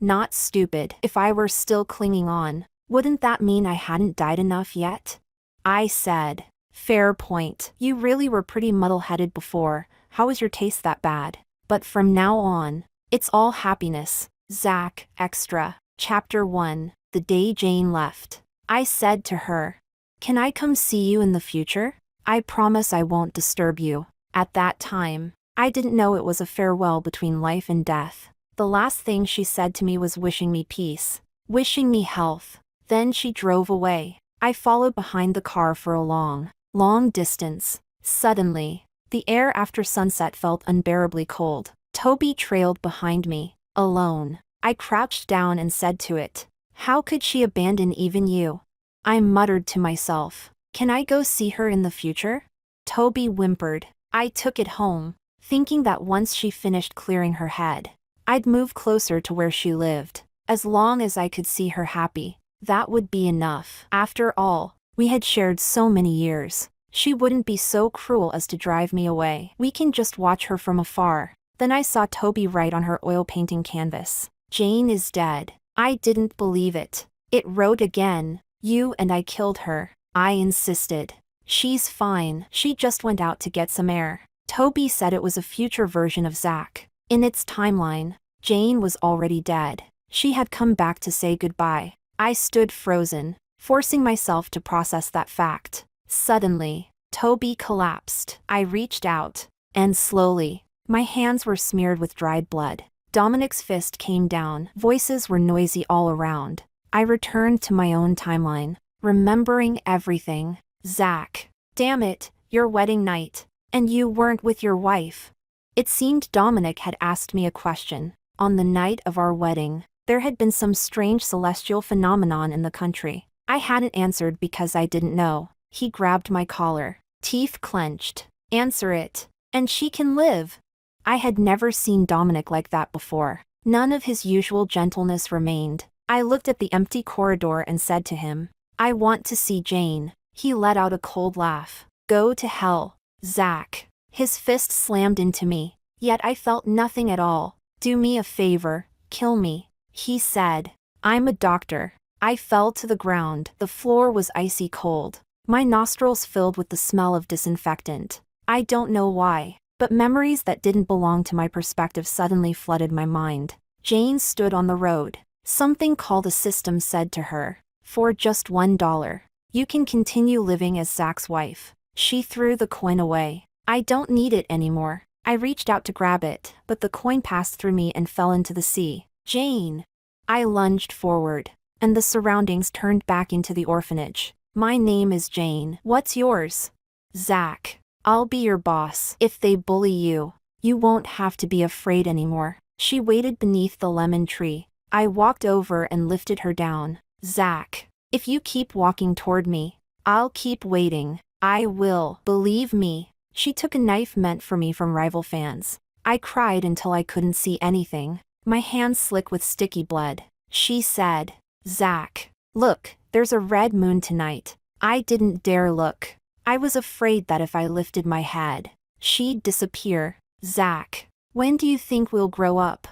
Speaker 1: not stupid. If I were still clinging on, wouldn't that mean I hadn't died enough yet? I said, fair point. You really were pretty muddle-headed before. How is your taste that bad? But from now on, it's all happiness. Zach, Extra. Chapter 1. The day Jane left. I said to her, can I come see you in the future? I promise I won't disturb you. At that time, I didn't know it was a farewell between life and death. The last thing she said to me was wishing me peace, wishing me health. Then she drove away. I followed behind the car for a long distance. Suddenly, the air after sunset felt unbearably cold. Toby trailed behind me, alone. I crouched down and said to it, how could she abandon even you? I muttered to myself, can I go see her in the future? Toby whimpered. I took it home, thinking that once she finished clearing her head, I'd move closer to where she lived. As long as I could see her happy, that would be enough. After all, we had shared so many years. She wouldn't be so cruel as to drive me away. We can just watch her from afar. Then I saw Toby write on her oil painting canvas, Jane is dead. I didn't believe it. It wrote again, you and I killed her. I insisted. She's fine. She just went out to get some air. Toby said it was a future version of Zach. In its timeline, Jane was already dead. She had come back to say goodbye. I stood frozen, forcing myself to process that fact. Suddenly, Toby collapsed. I reached out, and slowly, my hands were smeared with dried blood. Dominic's fist came down. Voices were noisy all around. I returned to my own timeline, remembering everything. Zach. Damn it, your wedding night. And you weren't with your wife. It seemed Dominic had asked me a question. On the night of our wedding, there had been some strange celestial phenomenon in the country. I hadn't answered because I didn't know. He grabbed my collar, teeth clenched. Answer it, and she can live. I had never seen Dominic like that before. None of his usual gentleness remained. I looked at the empty corridor and said to him, I want to see Jane. He let out a cold laugh. Go to hell, Zach. His fist slammed into me, yet I felt nothing at all. Do me a favor, kill me, he said. I'm a doctor. I fell to the ground. The floor was icy cold. My nostrils filled with the smell of disinfectant. I don't know why, but memories that didn't belong to my perspective suddenly flooded my mind. Jane stood on the road. Something called a system said to her, for just $1, you can continue living as Zach's wife. She threw the coin away. I don't need it anymore. I reached out to grab it, but the coin passed through me and fell into the sea. Jane! I lunged forward, and the surroundings turned back into the orphanage. My name is Jane. What's yours? Zach. I'll be your boss. If they bully you, you won't have to be afraid anymore. She waited beneath the lemon tree. I walked over and lifted her down. Zach, if you keep walking toward me, I'll keep waiting. I will. Believe me. She took a knife meant for me from rival fans. I cried until I couldn't see anything. My hands slick with sticky blood. She said, Zach, look, there's a red moon tonight. I didn't dare look. I was afraid that if I lifted my head, she'd disappear. Zach, when do you think we'll grow up?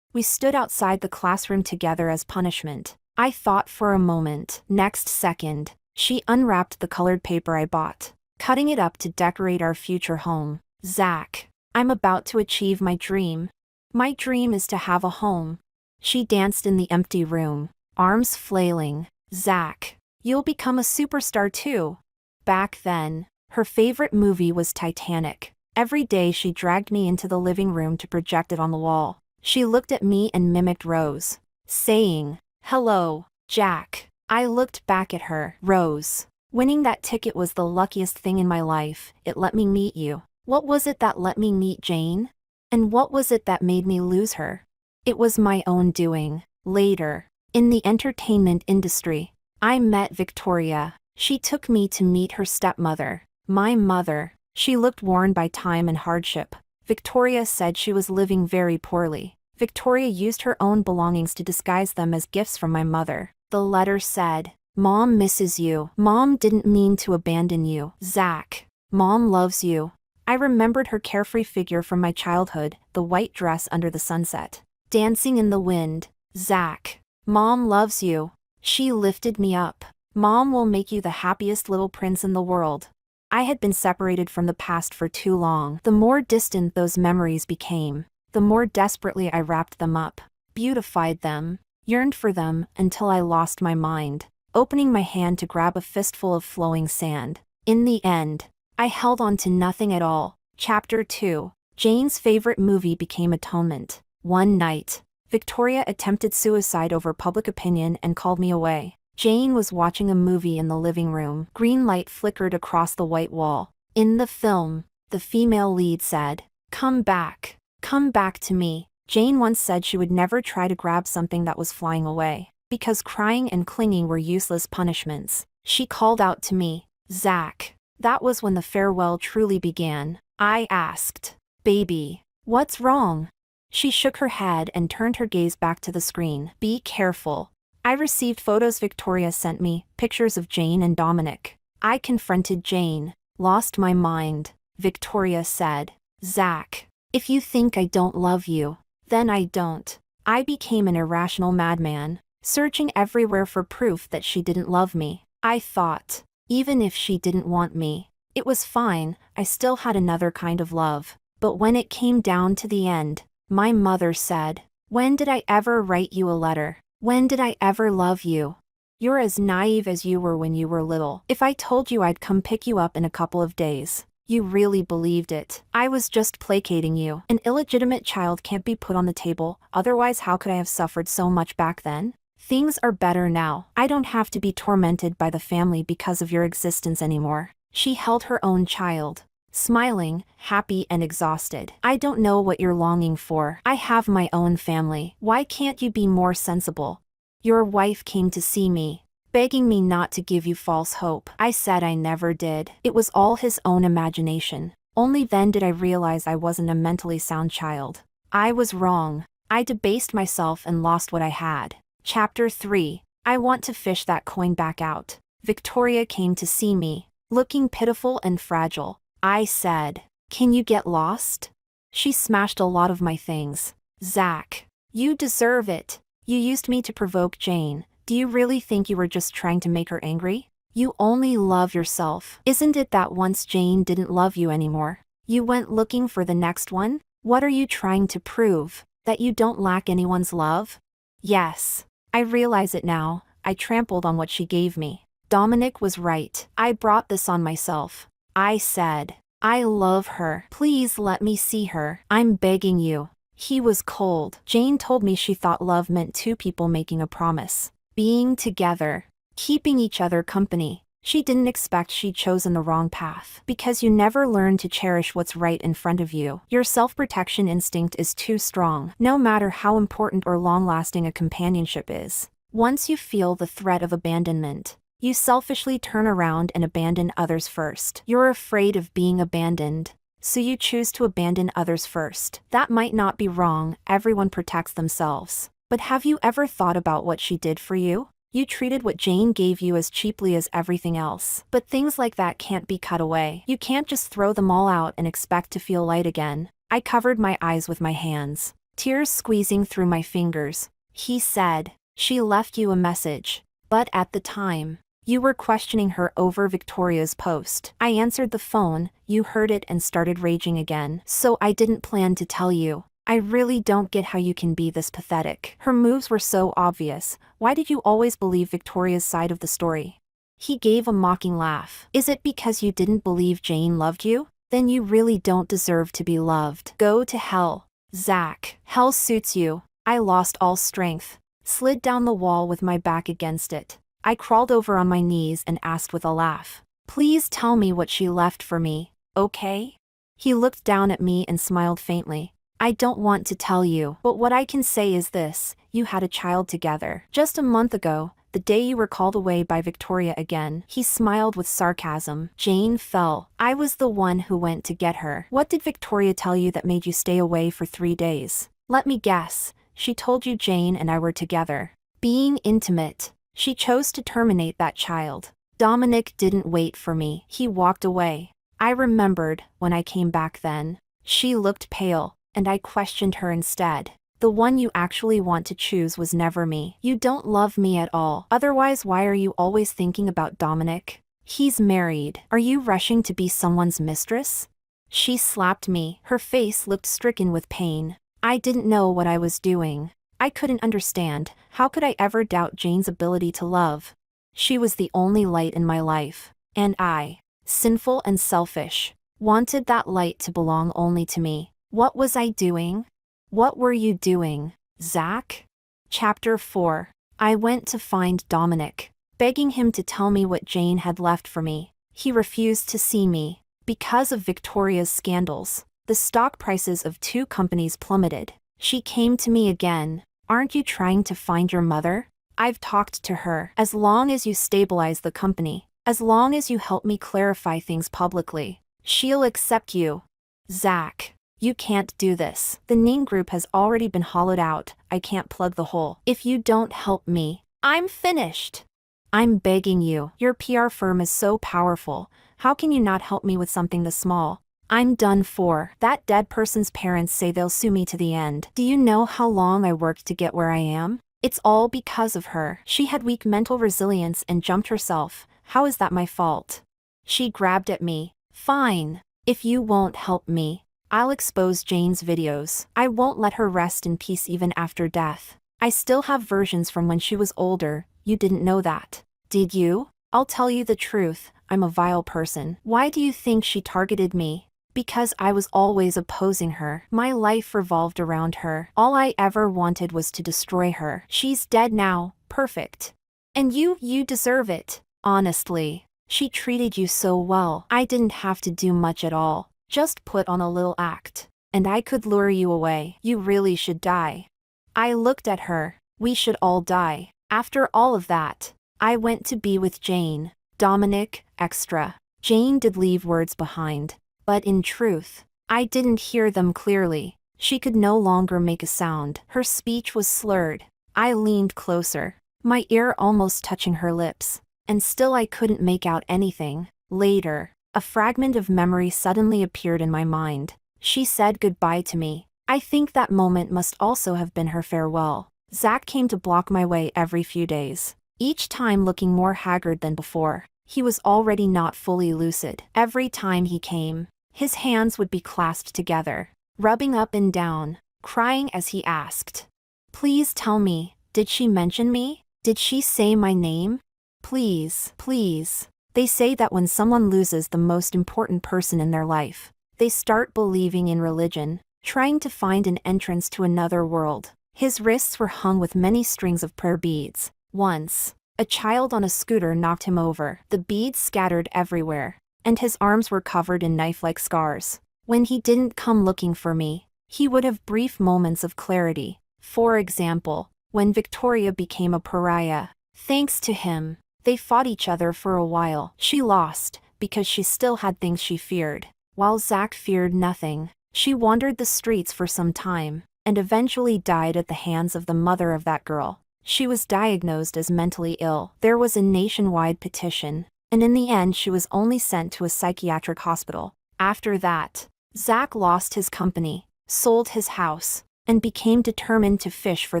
Speaker 1: We stood outside the classroom together as punishment. I thought for a moment. Next second, she unwrapped the colored paper I bought, cutting it up to decorate our future home. Zach, I'm about to achieve my dream. My dream is to have a home. She danced in the empty room, arms flailing. Zach, you'll become a superstar too. Back then, her favorite movie was Titanic. Every day she dragged me into the living room to project it on the wall. She looked at me and mimicked Rose, saying, hello, Jack. I looked back at her. Rose, winning that ticket was the luckiest thing in my life. It let me meet you. What was it that let me meet Jane? And what was it that made me lose her? It was my own doing. Later, in the entertainment industry, I met Victoria. She took me to meet her stepmother. My mother. She looked worn by time and hardship. Victoria said she was living very poorly. Victoria used her own belongings to disguise them as gifts from my mother. The letter said, "Mom misses you. Mom didn't mean to abandon you, Zach. Mom loves you." I remembered her carefree figure from my childhood, the white dress under the sunset. Dancing in the wind. Zach. Mom loves you. She lifted me up. Mom will make you the happiest little prince in the world. I had been separated from the past for too long. The more distant those memories became, the more desperately I wrapped them up, beautified them, yearned for them until I lost my mind, opening my hand to grab a fistful of flowing sand. In the end, I held on to nothing at all. Chapter 2. Jane's favorite movie became atonement. One night, Victoria attempted suicide over public opinion and called me away. Jane was watching a movie in the living room. Green light flickered across the white wall. In the film, the female lead said, "Come back. Come back to me." Jane once said she would never try to grab something that was flying away, because crying and clinging were useless punishments. She called out to me, "Zach." That was when the farewell truly began. I asked, "Baby, what's wrong?" She shook her head and turned her gaze back to the screen. "Be careful." I received photos Victoria sent me, pictures of Jane and Dominic. I confronted Jane. "Lost my mind," Victoria said. "Zach, if you think I don't love you, then I don't." I became an irrational madman, searching everywhere for proof that she didn't love me. I thought, even if she didn't want me, it was fine, I still had another kind of love. But when it came down to the end, my mother said, "When did I ever write you a letter? When did I ever love you? You're as naive as you were when you were little. If I told you I'd come pick you up in a couple of days, you really believed it. I was just placating you. An illegitimate child can't be put on the table, otherwise how could I have suffered so much back then? Things are better now. I don't have to be tormented by the family because of your existence anymore." She held her own child, smiling, happy and exhausted. "I don't know what you're longing for. I have my own family. Why can't you be more sensible? Your wife came to see me, begging me not to give you false hope. I said I never did. It was all his own imagination. Only then did I realize I wasn't a mentally sound child. I was wrong. I debased myself and lost what I had." Chapter 3. I want to fish that coin back out. Victoria came to see me, looking pitiful and fragile. I said, "Can you get lost?" She smashed a lot of my things. "Zach, you deserve it. You used me to provoke Jane. Do you really think you were just trying to make her angry? You only love yourself. Isn't it that once Jane didn't love you anymore, you went looking for the next one? What are you trying to prove? That you don't lack anyone's love?" Yes, I realize it now. I trampled on what she gave me. Dominic was right. I brought this on myself. I said, "I love her. Please let me see her. I'm begging you." He was cold. Jane told me she thought love meant two people making a promise, being together, keeping each other company. She didn't expect she'd chosen the wrong path. Because you never learn to cherish what's right in front of you. Your self-protection instinct is too strong, no matter how important or long-lasting a companionship is. Once you feel the threat of abandonment, you selfishly turn around and abandon others first. You're afraid of being abandoned, so you choose to abandon others first. That might not be wrong, everyone protects themselves. But have you ever thought about what she did for you? You treated what Jane gave you as cheaply as everything else. But things like that can't be cut away. You can't just throw them all out and expect to feel light again. I covered my eyes with my hands, tears squeezing through my fingers. He said, "She left you a message. But at the time, you were questioning her over Victoria's post." I answered the phone, you heard it and started raging again. "So I didn't plan to tell you. I really don't get how you can be this pathetic. Her moves were so obvious. Why did you always believe Victoria's side of the story?" He gave a mocking laugh. "Is it because you didn't believe Jane loved you? Then you really don't deserve to be loved. Go to hell, Zach. Hell suits you." I lost all strength, slid down the wall with my back against it. I crawled over on my knees and asked with a laugh, "Please tell me what she left for me, okay?" He looked down at me and smiled faintly. "I don't want to tell you, but what I can say is this: you had a child together. Just a month ago, The day you were called away by Victoria again." He smiled with sarcasm. Jane fell. "I was the one who went to get her." "What did Victoria tell you that made you stay away for 3 days?" "Let me guess. She told you Jane and I were together. Being intimate. She chose to terminate that child. Dominic didn't wait for me. He walked away." I remembered when I came back then. She looked pale, and I questioned her instead. "The one you actually want to choose was never me. You don't love me at all. Otherwise, why are you always thinking about Dominic? He's married. Are you rushing to be someone's mistress?" She slapped me. Her face looked stricken with pain. I didn't know what I was doing. I couldn't understand. How could I ever doubt Jane's ability to love? She was the only light in my life. And I, sinful and selfish, wanted that light to belong only to me. What was I doing? What were you doing, Zach? Chapter 4. I went to find Dominic, begging him to tell me what Jane had left for me. He refused to see me. Because of Victoria's scandals, the stock prices of 2 companies plummeted. She came to me again. "Aren't you trying to find your mother? I've talked to her. As long as you stabilize the company, as long as you help me clarify things publicly, she'll accept you." "Zach, you can't do this. The Ning Group has already been hollowed out. I can't plug the hole. If you don't help me, I'm finished. I'm begging you. Your PR firm is so powerful. How can you not help me with something this small? I'm done for. That dead person's parents say they'll sue me to the end. Do you know how long I worked to get where I am? It's all because of her. She had weak mental resilience and jumped herself. How is that my fault?" She grabbed at me. "Fine. If you won't help me, I'll expose Jane's videos. I won't let her rest in peace even after death. I still have versions from when she was older. You didn't know that, did you? I'll tell you the truth. I'm a vile person. Why do you think she targeted me? Because I was always opposing her. My life revolved around her. All I ever wanted was to destroy her. She's dead now. Perfect. And you deserve it. Honestly. She treated you so well. I didn't have to do much at all. Just put on a little act. And I could lure you away. You really should die." I looked at her. We should all die. After all of that, I went to be with Jane. Dominic, extra. Jane did leave words behind. But in truth, I didn't hear them clearly. She could no longer make a sound. Her speech was slurred. I leaned closer, my ear almost touching her lips, and still I couldn't make out anything. Later, a fragment of memory suddenly appeared in my mind. She said goodbye to me. I think that moment must also have been her farewell. Zach came to block my way every few days, each time looking more haggard than before. He was already not fully lucid. Every time he came, his hands would be clasped together, rubbing up and down, crying as he asked, "Please tell me, did she mention me? Did she say my name? Please, please." They say that when someone loses the most important person in their life, they start believing in religion, trying to find an entrance to another world. His wrists were hung with many strings of prayer beads. Once, a child on a scooter knocked him over. The beads scattered everywhere, and his arms were covered in knife-like scars. When he didn't come looking for me, he would have brief moments of clarity. For example, when Victoria became a pariah. Thanks to him, they fought each other for a while. She lost, because she still had things she feared, while Zach feared nothing. She wandered the streets for some time, and eventually died at the hands of the mother of that girl. She was diagnosed as mentally ill. There was a nationwide petition, and in the end she was only sent to a psychiatric hospital. After that, Zach lost his company, sold his house, and became determined to fish for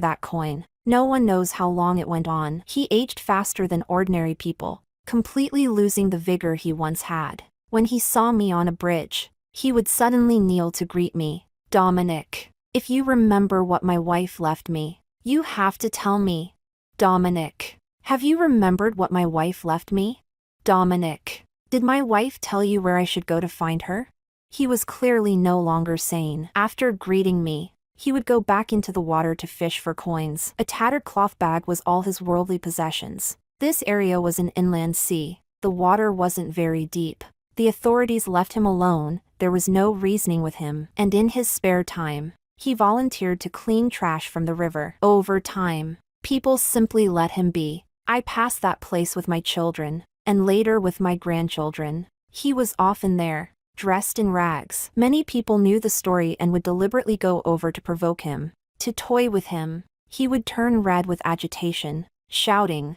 Speaker 1: that coin. No one knows how long it went on. He aged faster than ordinary people, completely losing the vigor he once had. When he saw me on a bridge, he would suddenly kneel to greet me. "Dominic, if you remember what my wife left me, you have to tell me." "Dominic, have you remembered what my wife left me? Dominic, did my wife tell you where I should go to find her?" He was clearly no longer sane. After greeting me, he would go back into the water to fish for coins. A tattered cloth bag was all his worldly possessions. This area was an inland sea. The water wasn't very deep. The authorities left him alone. There was no reasoning with him. And in his spare time, he volunteered to clean trash from the river. Over time, people simply let him be. I passed that place with my children, and later with my grandchildren. He was often there, dressed in rags. Many people knew the story and would deliberately go over to provoke him, to toy with him. He would turn red with agitation, shouting,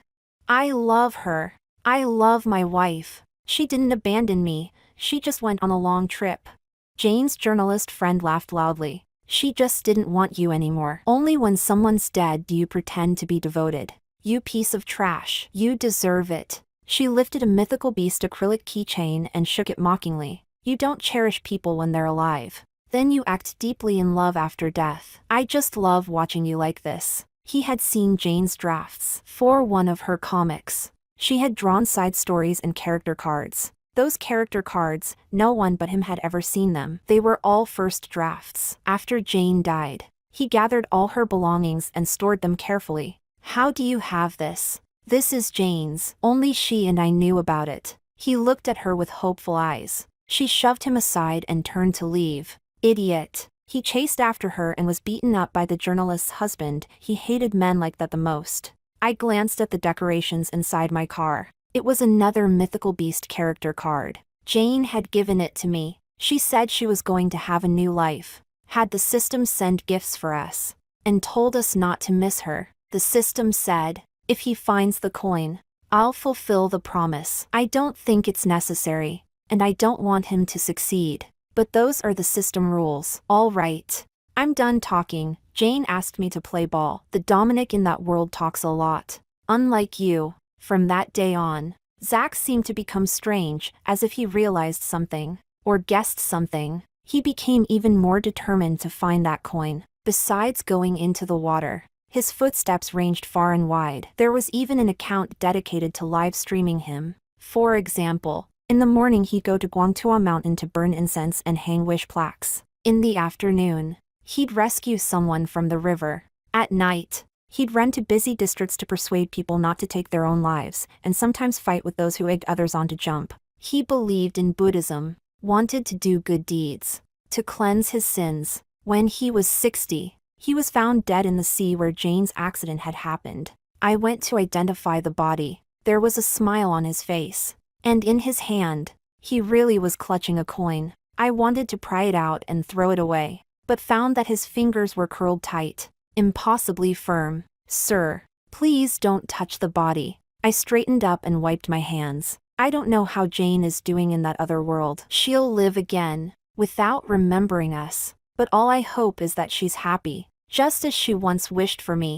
Speaker 1: "I love her. I love my wife. She didn't abandon me, she just went on a long trip." Jane's journalist friend laughed loudly. "She just didn't want you anymore. Only when someone's dead do you pretend to be devoted. You piece of trash. You deserve it." She lifted a mythical beast acrylic keychain and shook it mockingly. "You don't cherish people when they're alive. Then you act deeply in love after death. I just love watching you like this." He had seen Jane's drafts for one of her comics. She had drawn side stories and character cards. Those character cards, no one but him had ever seen them. They were all first drafts. After Jane died, he gathered all her belongings and stored them carefully. "How do you have this? This is Jane's. Only she and I knew about it." He looked at her with hopeful eyes. She shoved him aside and turned to leave. "Idiot." He chased after her and was beaten up by the journalist's husband. He hated men like that the most. I glanced at the decorations inside my car. It was another mythical beast character card. Jane had given it to me. She said she was going to have a new life. Had the system send gifts for us, and told us not to miss her. The system said, if he finds the coin, I'll fulfill the promise. I don't think it's necessary, and I don't want him to succeed. But those are the system rules. All right. I'm done talking. Jane asked me to play ball. The Dominic in that world talks a lot. Unlike you. From that day on, Zach seemed to become strange, as if he realized something, or guessed something. He became even more determined to find that coin. Besides going into the water, his footsteps ranged far and wide. There was even an account dedicated to live streaming him. For example, in the morning he'd go to Guangtua Mountain to burn incense and hang wish plaques. In the afternoon, he'd rescue someone from the river. At night, he'd run to busy districts to persuade people not to take their own lives, and sometimes fight with those who egged others on to jump. He believed in Buddhism, wanted to do good deeds, to cleanse his sins. When he was 60, he was found dead in the sea where Jane's accident had happened. I went to identify the body. There was a smile on his face, and in his hand, he really was clutching a coin. I wanted to pry it out and throw it away, but found that his fingers were curled tight, impossibly firm. "Sir, please don't touch the body." I straightened up and wiped my hands. I don't know how Jane is doing in that other world. She'll live again, without remembering us. But all I hope is that she's happy, just as she once wished for me.